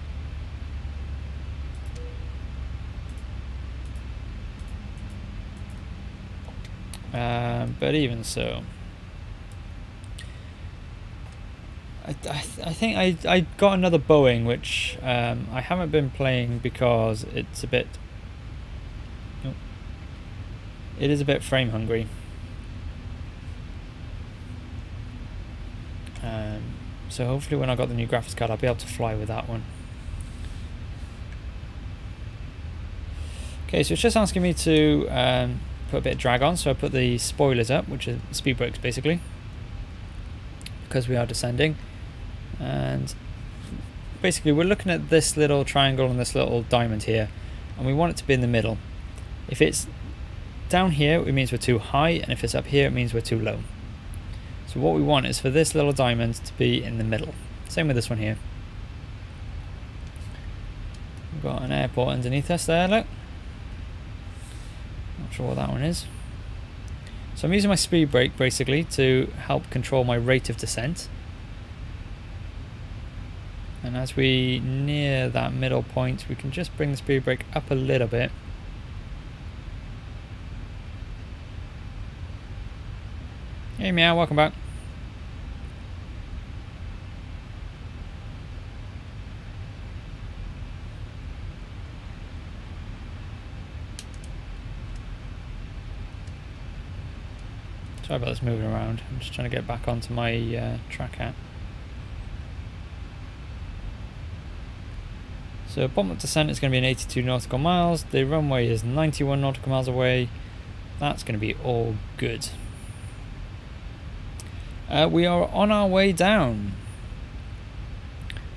But even so, I think I got another Boeing, which I haven't been playing because it's a bit, it is a bit frame hungry. So hopefully when I got the new graphics card, I'll be able to fly with that one. Okay, so it's just asking me to put a bit of drag on, so I put the spoilers up, which are speed brakes basically, because we are descending. And basically we're looking at this little triangle and this little diamond here, and we want it to be in the middle. If it's down here, it means we're too high, and if it's up here, it means we're too low. So what we want is for this little diamond to be in the middle. Same with this one here. We've got an airport underneath us there, look. Not sure what that one is. So I'm using my speed brake basically to help control my rate of descent. And as we near that middle point, we can just bring the speed brake up a little bit. Hey Meow, welcome back. Sorry about this moving around. I'm just trying to get back onto my track app. So bottom-up descent is going to be an 82 nautical miles. The runway is 91 nautical miles away. That's going to be all good. We are on our way down.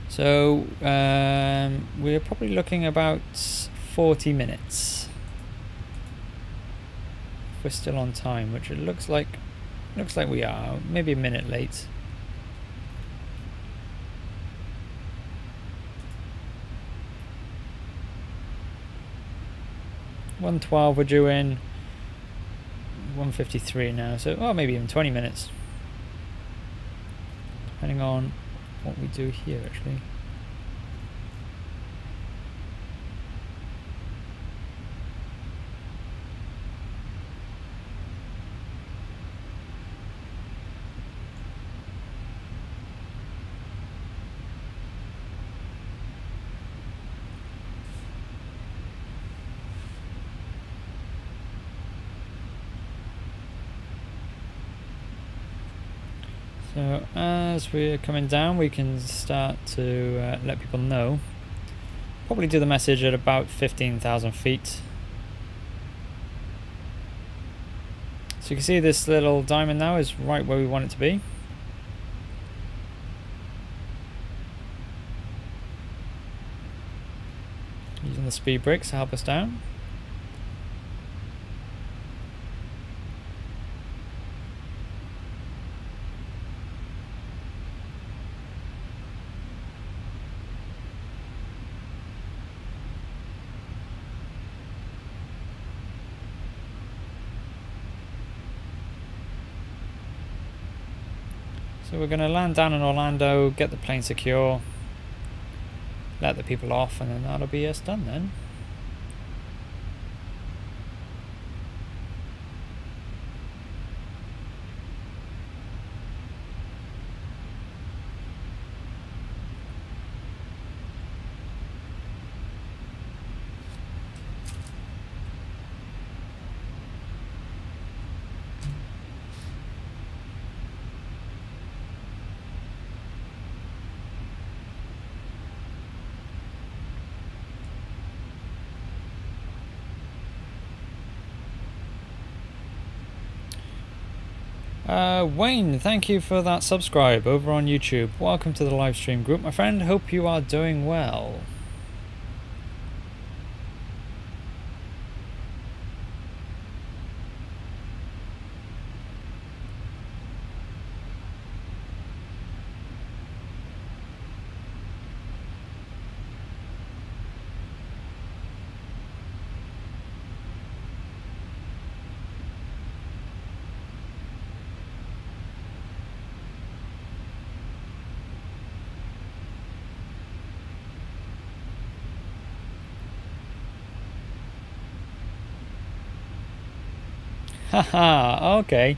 So we're probably looking about 40 minutes. If we're still on time, which it looks like we are. Maybe a minute late. $1:12 we're due in. 1:53 now, so maybe even 20 minutes. Depending on what we do here actually. So as we're coming down, we can start to let people know. Probably do the message at about 15,000 feet. So you can see this little diamond now is right where we want it to be. Using the speed brakes to help us down. So we're going to land down in Orlando, get the plane secure, let the people off, and then that'll be us done then. Wayne, thank you for that subscribe over on YouTube. Welcome to the live stream group, my friend. Hope you are doing well. Haha, okay.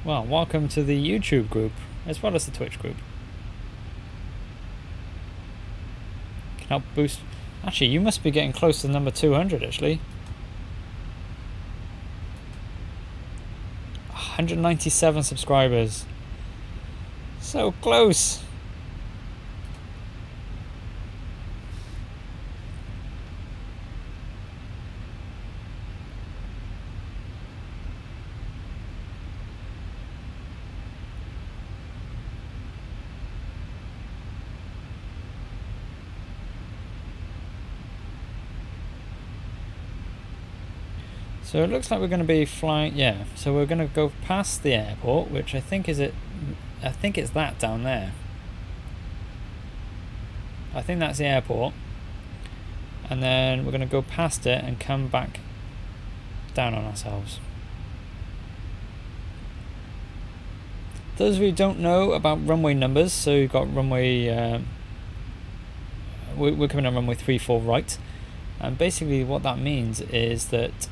Well, welcome to the YouTube group, as well as the Twitch group. Can help boost... Actually, you must be getting close to number 200, actually. 197 subscribers. So close. So it looks like we're going to be flying, yeah, so we're going to go past the airport, which I think is it, I think it's that down there. I think that's the airport. And then we're going to go past it and come back down on ourselves. Those of you who don't know about runway numbers, so you've got runway, we're coming on runway 34 right. And basically what that means is that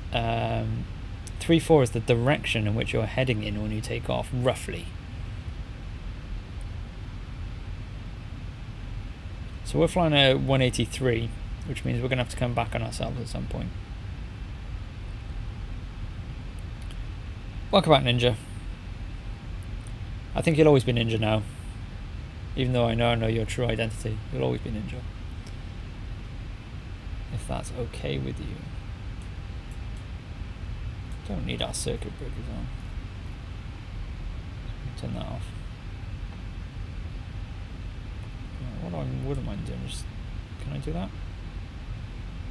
34 is the direction in which you're heading in when you take off, roughly. So we're flying at 183, which means we're going to have to come back on ourselves at some point. Welcome back, Ninja. I think you'll always be Ninja now. Even though I know your true identity, you'll always be Ninja. If that's okay with you. Don't need our circuit breakers on. Turn that off. What I wouldn't mind doing is, can I do that?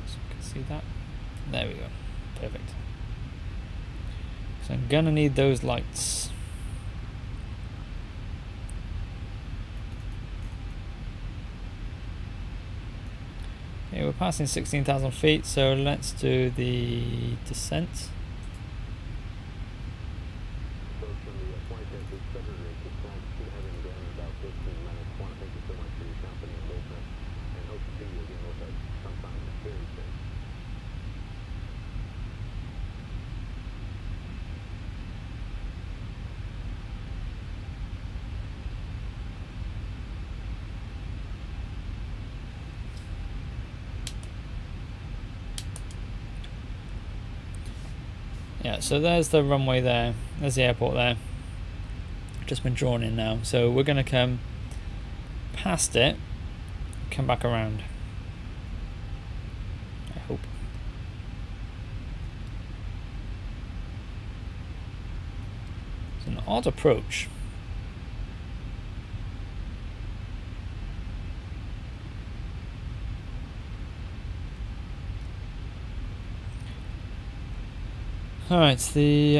So you can see that. There we go. Perfect. So I'm gonna need those lights. Okay, we're passing 16,000 feet, so let's do the descent. Yeah, so there's the runway there. There's the airport there. Just been drawn in now. So we're going to come past it, come back around. I hope. It's an odd approach. Alright, the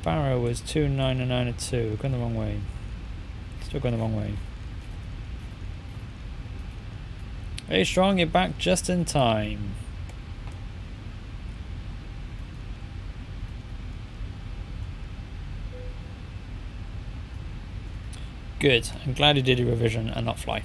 Barrow was 29902. We're going the wrong way. Still going the wrong way. Very strong, you're back just in time. Good. I'm glad you did your revision and not fly.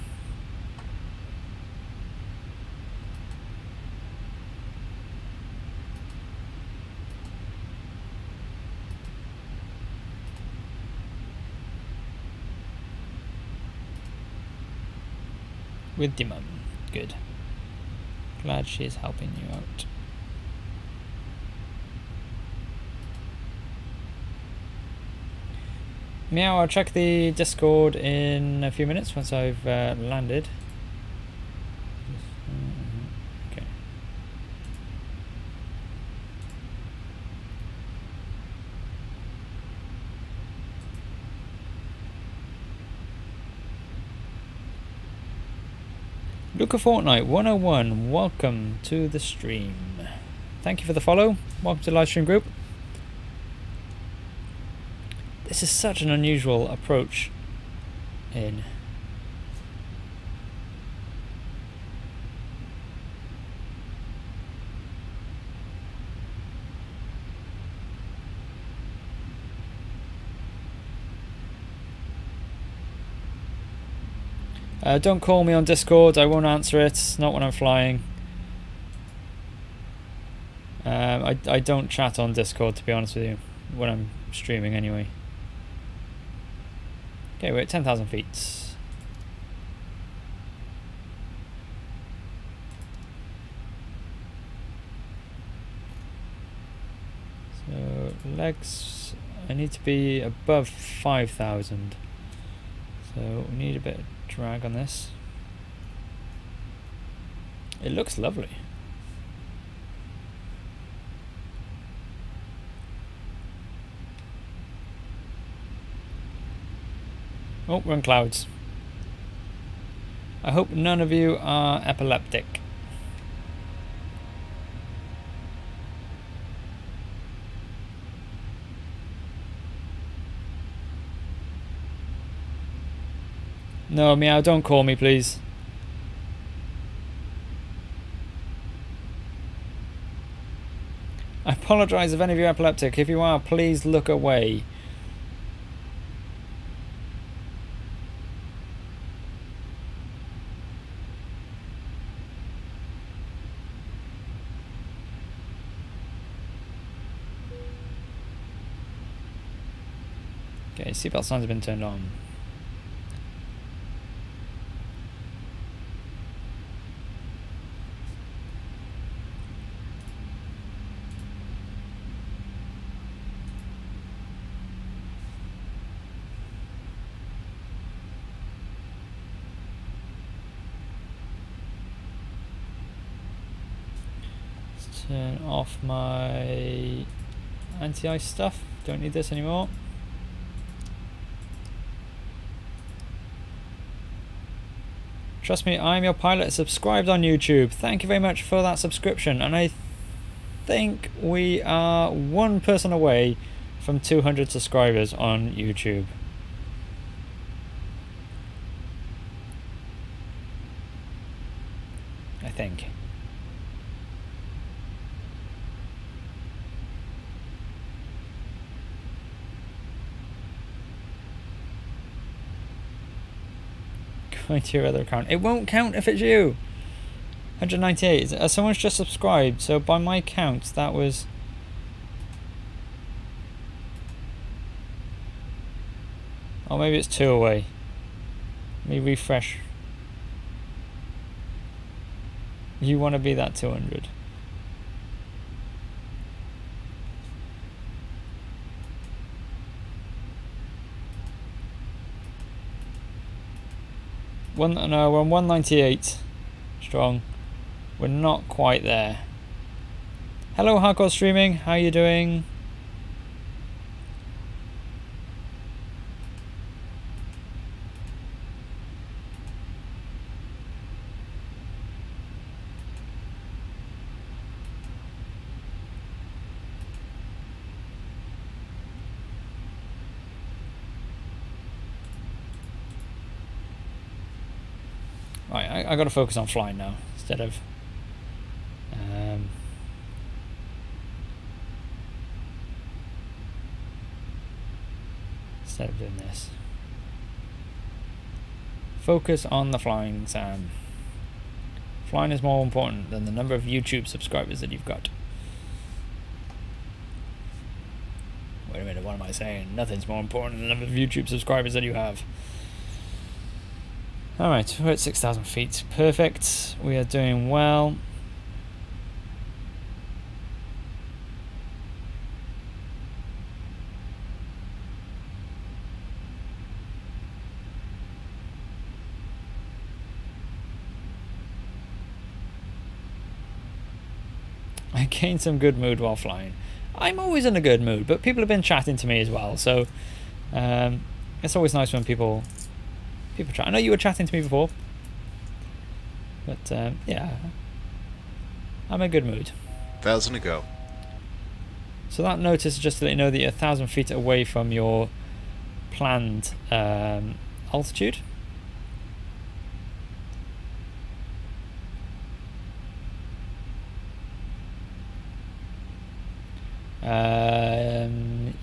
With the mum. Good. Glad she's helping you out. Meow, I'll check the Discord in a few minutes once I've landed. Okay. Luca Fortnite 101, welcome to the stream. Thank you for the follow. Welcome to the live stream group. This is such an unusual approach in. Don't call me on Discord, I won't answer it, not when I'm flying. I don't chat on Discord, to be honest with you, when I'm streaming anyway. Okay, we're at 10,000 feet. So legs, I need to be above 5,000. So we need a bit of drag on this. It looks lovely. Oh, we're in clouds. I hope none of you are epileptic. No, Meow, don't call me, please. I apologise if any of you are epileptic. If you are, please look away. Okay, seatbelt signs have been turned on. Let's turn off my anti-ice stuff. Don't need this anymore. Trust me, I'm your pilot, subscribed on YouTube. Thank you very much for that subscription. And I think we are one person away from 200 subscribers on YouTube. I think. Going to your other account. It won't count if it's you. 198. Someone's just subscribed, so by my count, that was... Oh, maybe it's 2 away. Let me refresh. You want to be that 200. No, we're on 198 strong. We're not quite there. Hello, Hardcore Streaming. How you doing? Right, I got to focus on flying now instead of doing this. Focus on the flying, Sam. Flying is more important than the number of YouTube subscribers that you've got. Wait a minute, what am I saying? Nothing's more important than the number of YouTube subscribers that you have. Alright, we're at 6,000 feet. Perfect. We are doing well. I gained some good mood while flying. I'm always in a good mood, but people have been chatting to me as well, so it's always nice when people chat. I know you were chatting to me before, but yeah, I'm in a good mood. 1,000 to go. So that notice is just to let you know that you're 1,000 feet away from your planned altitude.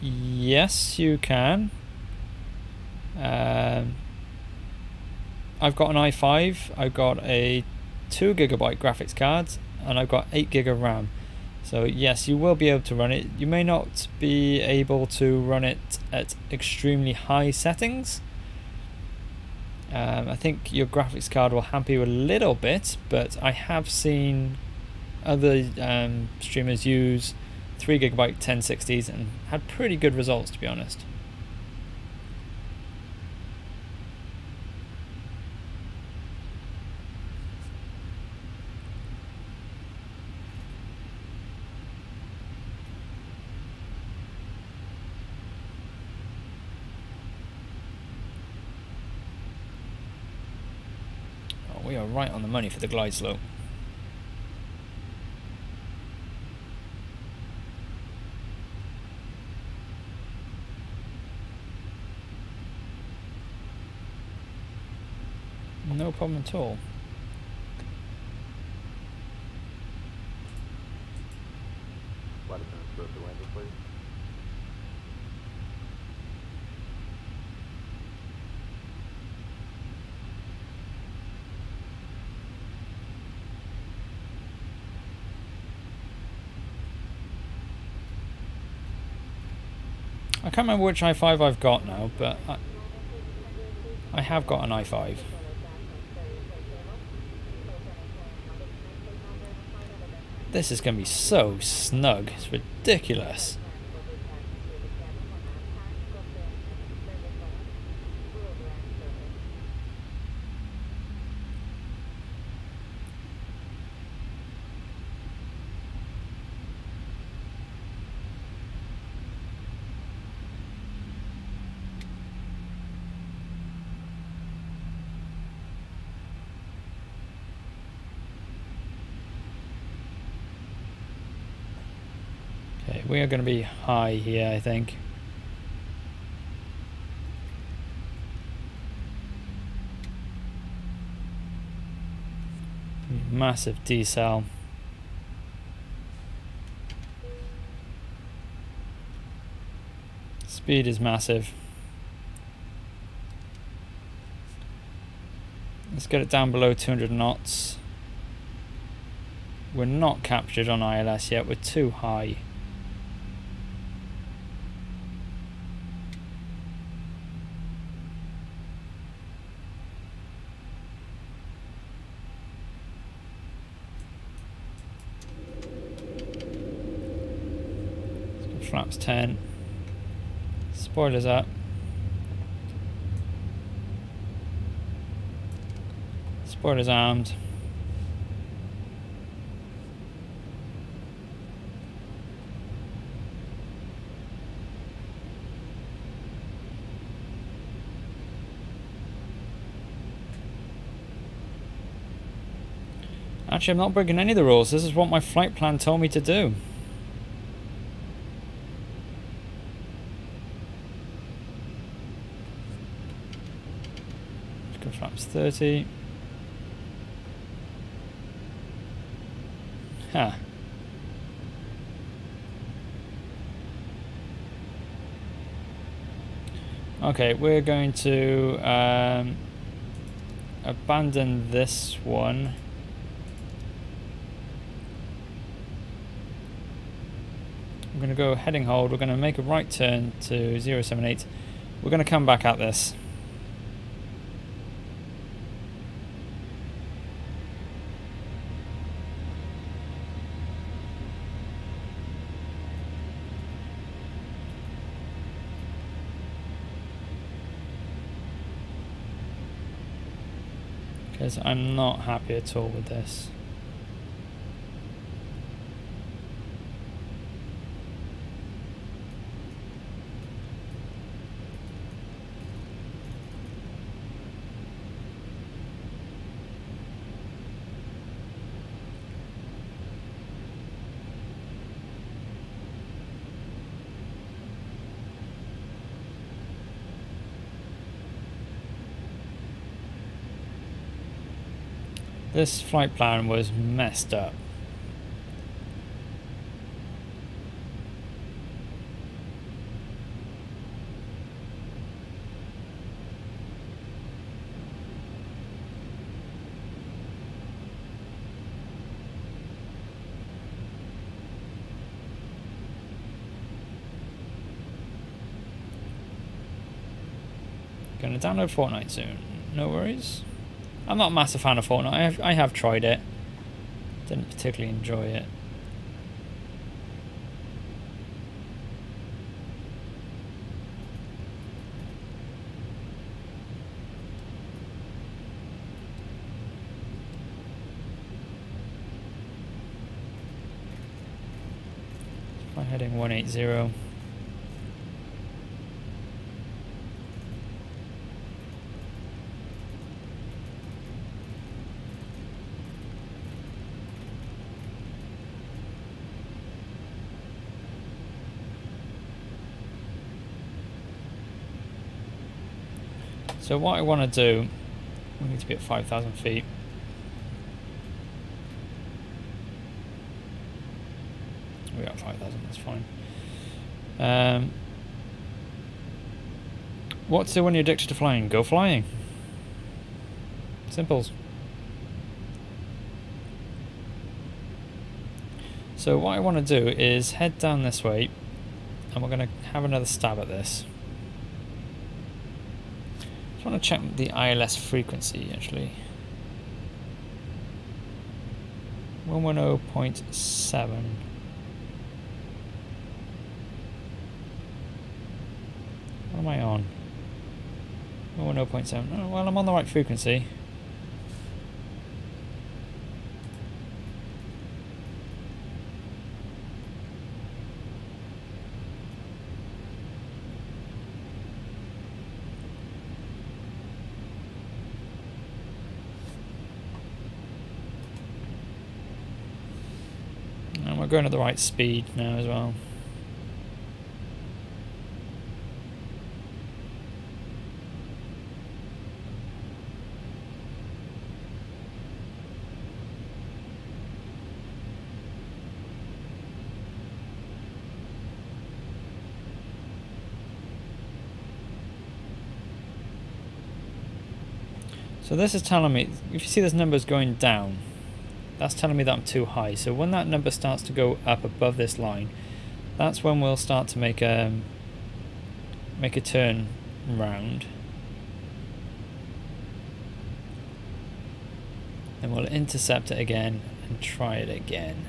Yes, you can. I've got an i5, I've got a 2 GB graphics card, and I've got 8 GB of RAM. So yes, you will be able to run it. You may not be able to run it at extremely high settings. I think your graphics card will hamper you a little bit, but I have seen other streamers use 3 GB 1060s and had pretty good results, to be honest. Oh, we are right on the money for the glide slope. No problem at all. can't remember which i5 I've got now, but I have got an i5. This is going to be so snug, it's ridiculous. We are going to be high here, I think. Massive decel. Speed is massive. Let's get it down below 200 knots. We're not captured on ILS yet, we're too high. Flaps 10. Spoilers up. Spoilers armed. Actually, I'm not breaking any of the rules. This is what my flight plan told me to do. Flaps 30. Huh. Okay, we're going to abandon this one. I'm going to go heading hold. We're going to make a right turn to 078. We're going to come back at this. Because I'm not happy at all with this. This flight plan was messed up. Gonna download Fortnite soon. No worries. I'm not a massive fan of Fortnite. I have tried it. Didn't particularly enjoy it. Fly heading 180. So what I want to do, we need to be at 5,000 feet. We're at 5,000, that's fine. What to do when you're addicted to flying? Go flying. Simples. So what I want to do is head down this way and we're going to have another stab at this. Just want to check the ILS frequency actually. 110.7. What am I on? 110.7. Oh, well, I'm on the right frequency. And we're going at the right speed now as well. So this is telling me, if you see this number's going down, that's telling me that I'm too high. So when that number starts to go up above this line, that's when we'll start to make a turn round. Then we'll intercept it again and try it again.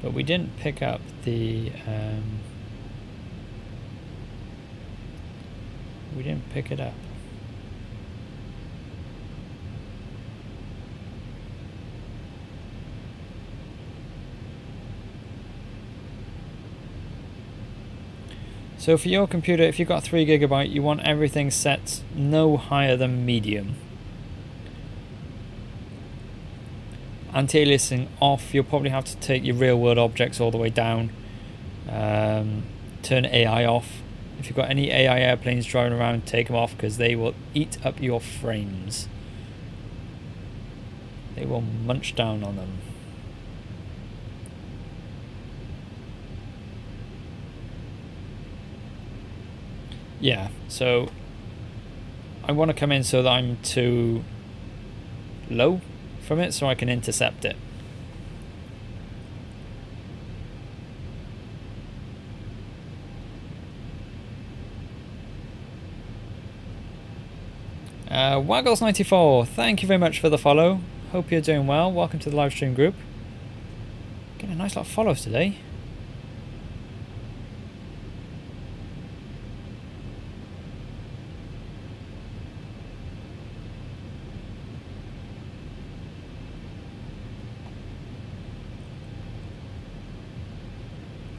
But we didn't pick up the we didn't pick it up. So for your computer, if you've got 3 GB, you want everything set no higher than medium. Anti-aliasing off, you'll probably have to take your real world objects all the way down. Turn AI off. If you've got any AI airplanes driving around, take them off because they will eat up your frames. They will munch down on them. Yeah, so I want to come in so that I'm too low from it so I can intercept it. Waggles94, thank you very much for the follow. Hope you're doing well. Welcome to the live stream group. Getting a nice lot of follows today.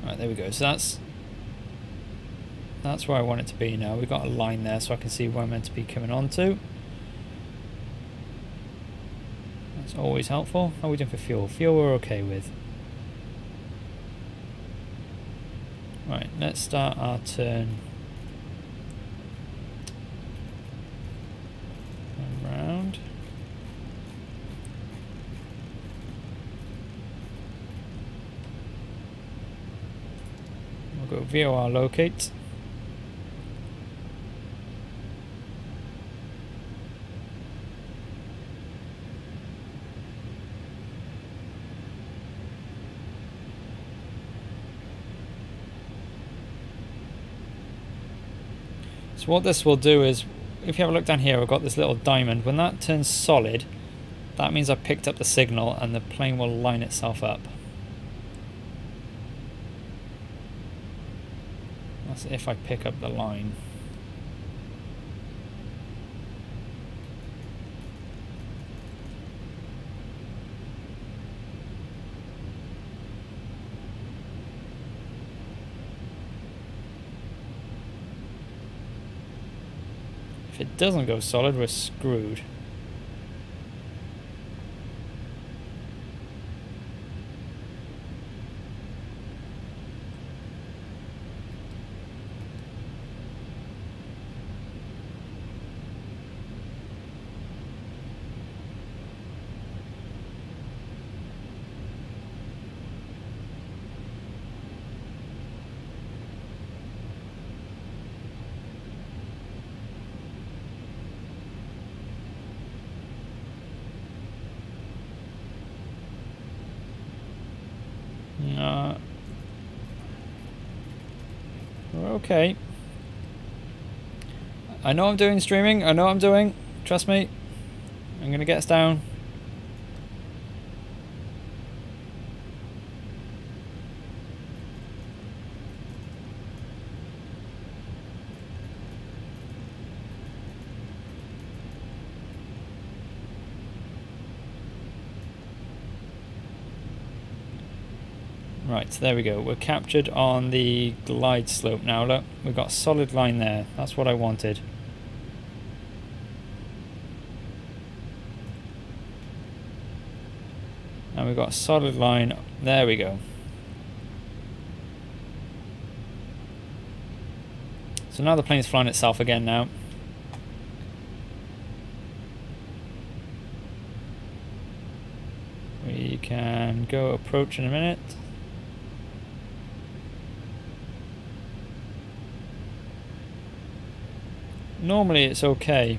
Right, there we go. So that's where I want it to be now. We've got a line there so I can see where I'm meant to be coming on to. That's always helpful. How are we doing for fuel? Fuel we're okay with. Right, let's start our turn around. We'll go VOR locate. So what this will do is, if you have a look down here, I've got this little diamond. When that turns solid, that means I've picked up the signal and the plane will line itself up. That's if I pick up the line. If it doesn't go solid, we're screwed. We're okay. I know I'm doing streaming. I know what I'm doing. Trust me. I'm going to get us down. Right, there we go. We're captured on the glide slope now. Look, we've got a solid line there. That's what I wanted. And we've got a solid line. There we go. So now the plane's flying itself again now. We can go approach in a minute. Normally it's okay.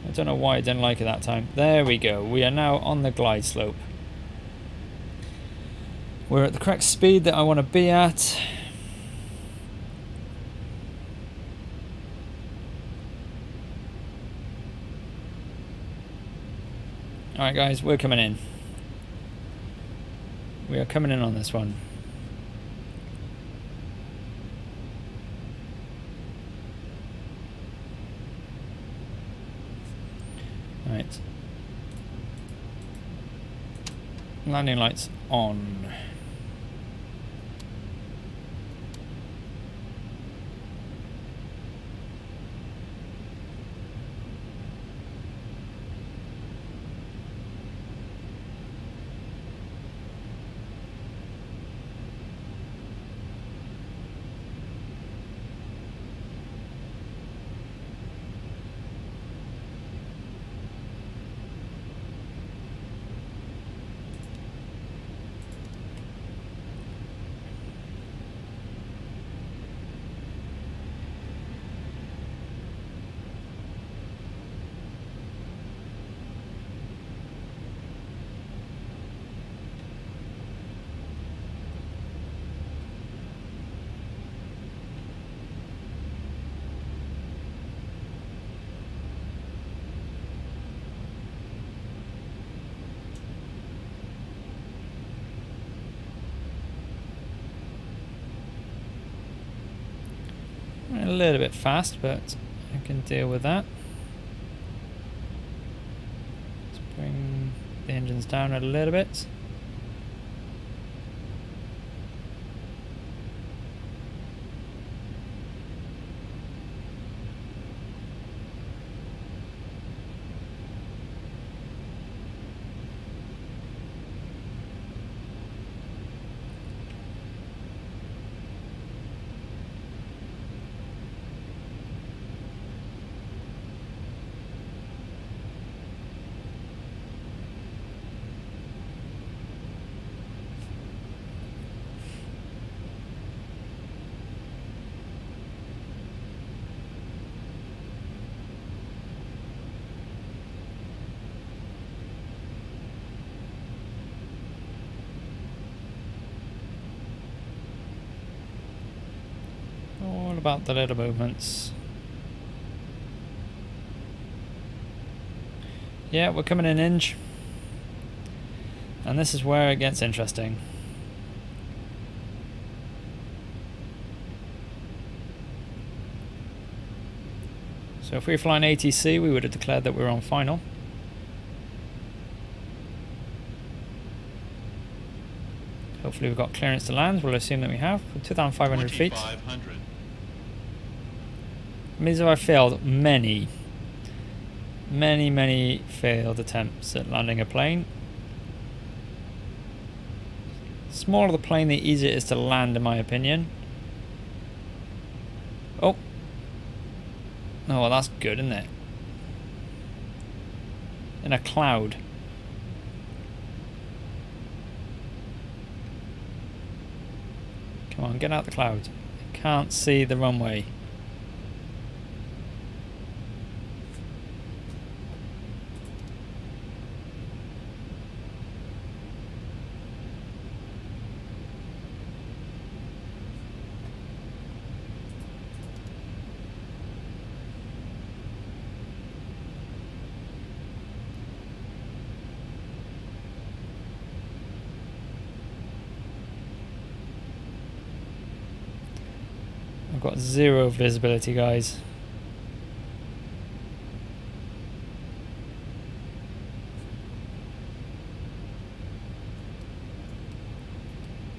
I don't know why I didn't like it that time. There we go. We are now on the glide slope. We're at the correct speed that I want to be at. Alright guys, we're coming in. We are coming in on this one. Right. Landing lights on. A little bit fast, but I can deal with that. Let's bring the engines down a little bit. All about the little movements. Yeah, we're coming in inch. And this is where it gets interesting. So if we were flying ATC, we would have declared that we were on final. Hopefully we've got clearance to land. We'll assume that we have. 2,500 feet. It means that I failed many failed attempts at landing a plane. The smaller the plane, the easier it is to land, in my opinion. Oh, well, that's good, isn't it? In a cloud. Come on, get out the cloud. I can't see the runway. I've got 0 visibility, guys.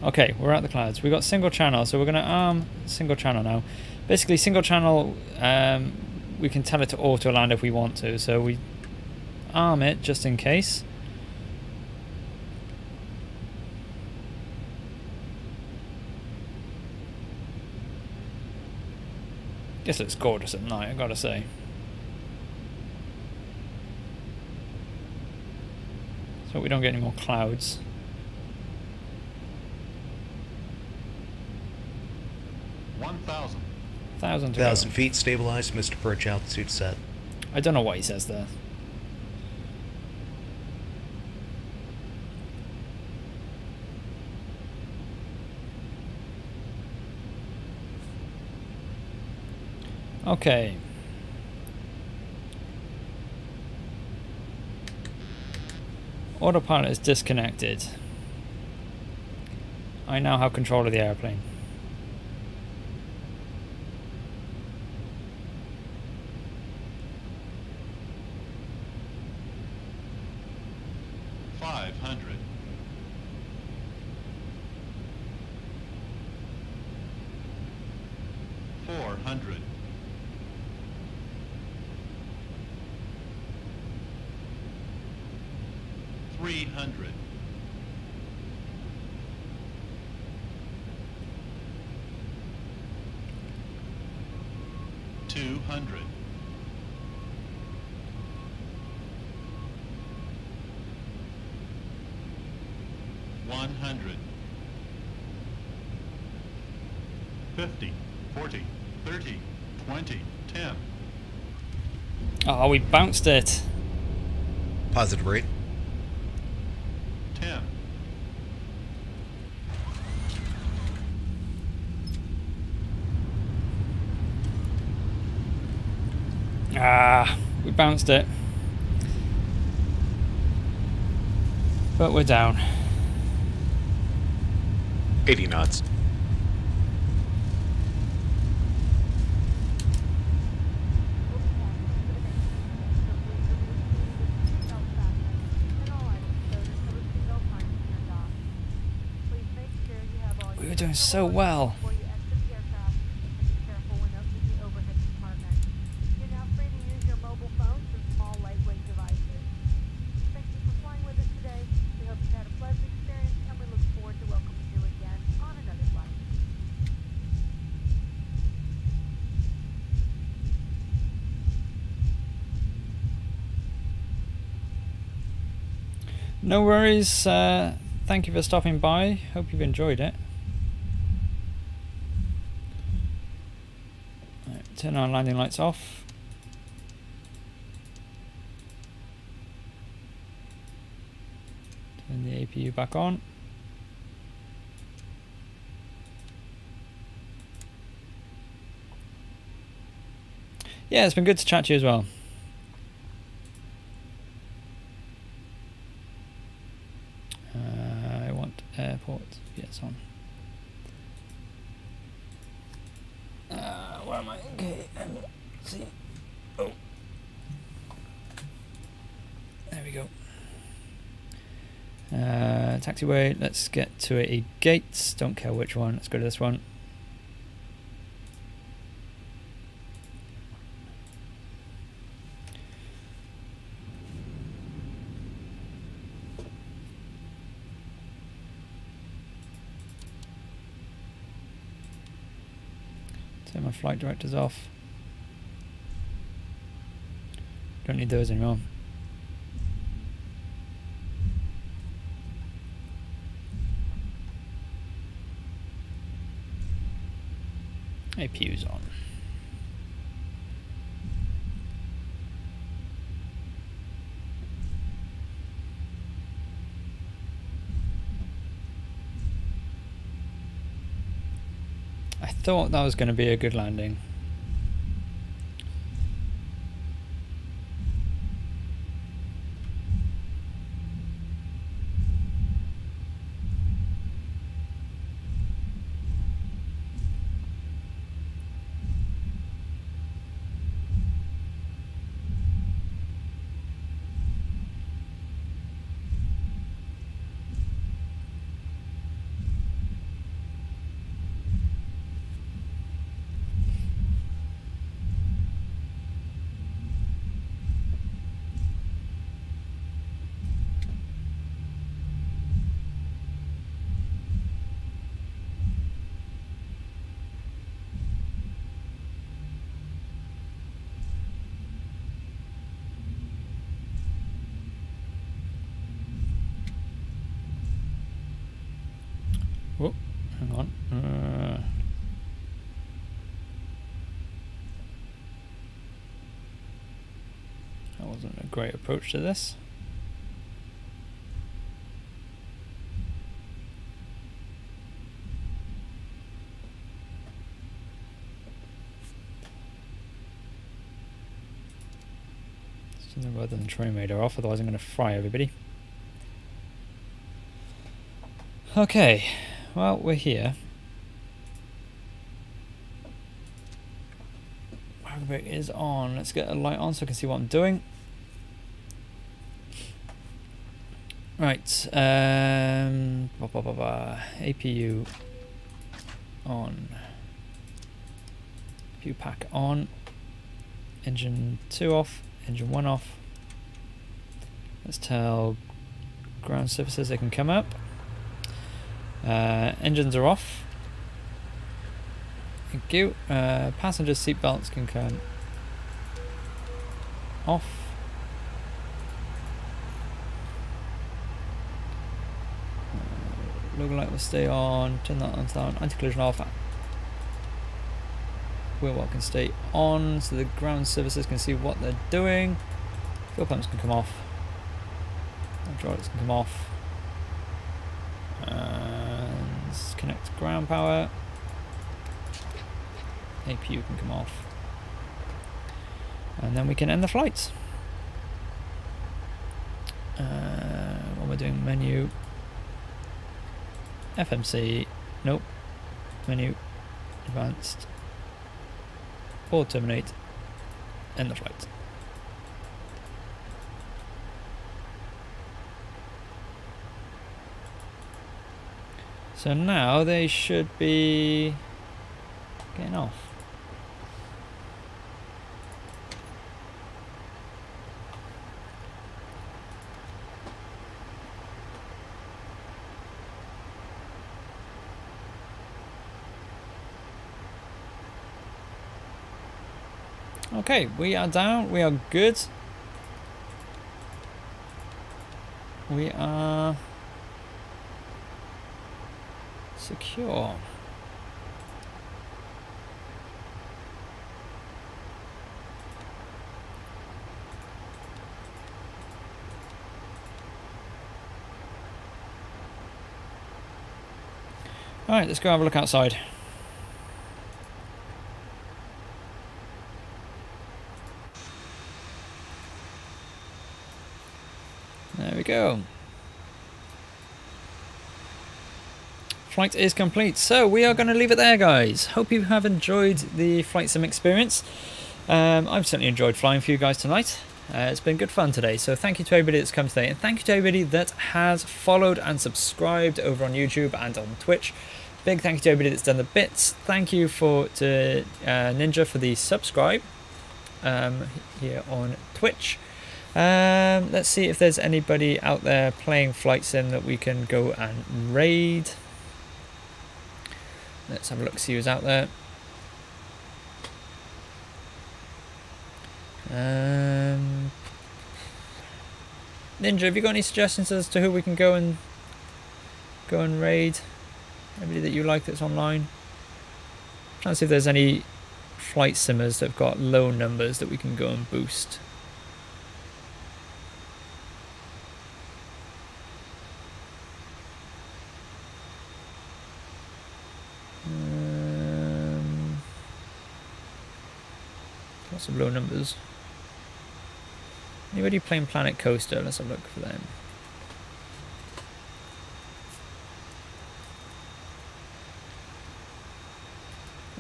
Okay, we're at the clouds. We've got single channel, so we're going to arm single channel now. Basically, single channel, we can tell it to auto land if we want to, so we arm it just in case. This looks gorgeous at night, I gotta say. So we don't get any more clouds. 1,000 feet stabilized, Mr. Perch, altitude set. I don't know what he says there. Okay. Autopilot is disconnected. I now have control of the airplane. Oh, we bounced it. Positive rate. 10. Ah, we bounced it. But we're down. 80 knots. We were doing so well. No worries. Thank you for stopping by. Hope you've enjoyed it. Right, turn our landing lights off. Turn the APU back on. Yeah, it's been good to chat to you as well. Airport, yes, on. Where am I? KMCO. Oh. There we go. Taxiway, let's get to a gate. Don't care which one, let's go to this one. Turn my flight directors off. Don't need those anymore. APU's on. I thought that was going to be a good landing. Whoop, hang on. That wasn't a great approach to this. Rather than train radar off, otherwise I'm going to fry everybody. Okay, well, we're here. Power brake is on. Let's get a light on so I can see what I'm doing. Right, APU on. APU pack on. Engine 2 off. Engine 1 off. Let's tell ground surfaces they can come up. Engines are off. Thank you. Passenger seat belts can come off. Logo light will stay on. Turn that on, down. Anti-collision off. Wheel well can stay on, so the ground services can see what they're doing. Fuel pumps can come off. Hydraulics can come off. And connect ground power. APU can come off. And then we can end the flight. What we're doing, menu. FMC. Nope. Menu. Advanced. Or terminate, end the flight. So now they should be getting off. Okay, we are down, we are good. We are secure. Alright, let's go have a look outside. There we go. Flight is complete, so we are going to leave it there, guys. Hope you have enjoyed the flight sim experience. I've certainly enjoyed flying for you guys tonight. It's been good fun today, so thank you to everybody that's come today, and thank you to everybody that has followed and subscribed over on YouTube and on Twitch. Big thank you to everybody that's done the bits. Thank you to Ninja for the subscribe here on Twitch. Let's see if there's anybody out there playing flight sim that we can go and raid. Let's have a look, see who's out there. Ninja, have you got any suggestions as to who we can go and raid? Anybody that you like that's online? I'm trying to see if there's any flight simmers that have got low numbers that we can go and boost. Lots of low numbers. Anybody playing Planet Coaster? Let's have a look for them.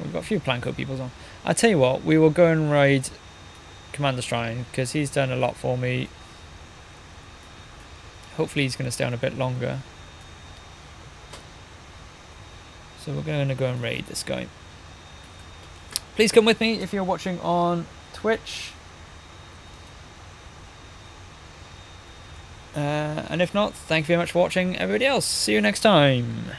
We've got a few Planco people on. I tell you what, we will go and raid Commander Shrine because he's done a lot for me. Hopefully he's going to stay on a bit longer. So we're going to go and raid this guy. Please come with me if you're watching on Twitch. And if not, thank you very much for watching, everybody else. See you next time.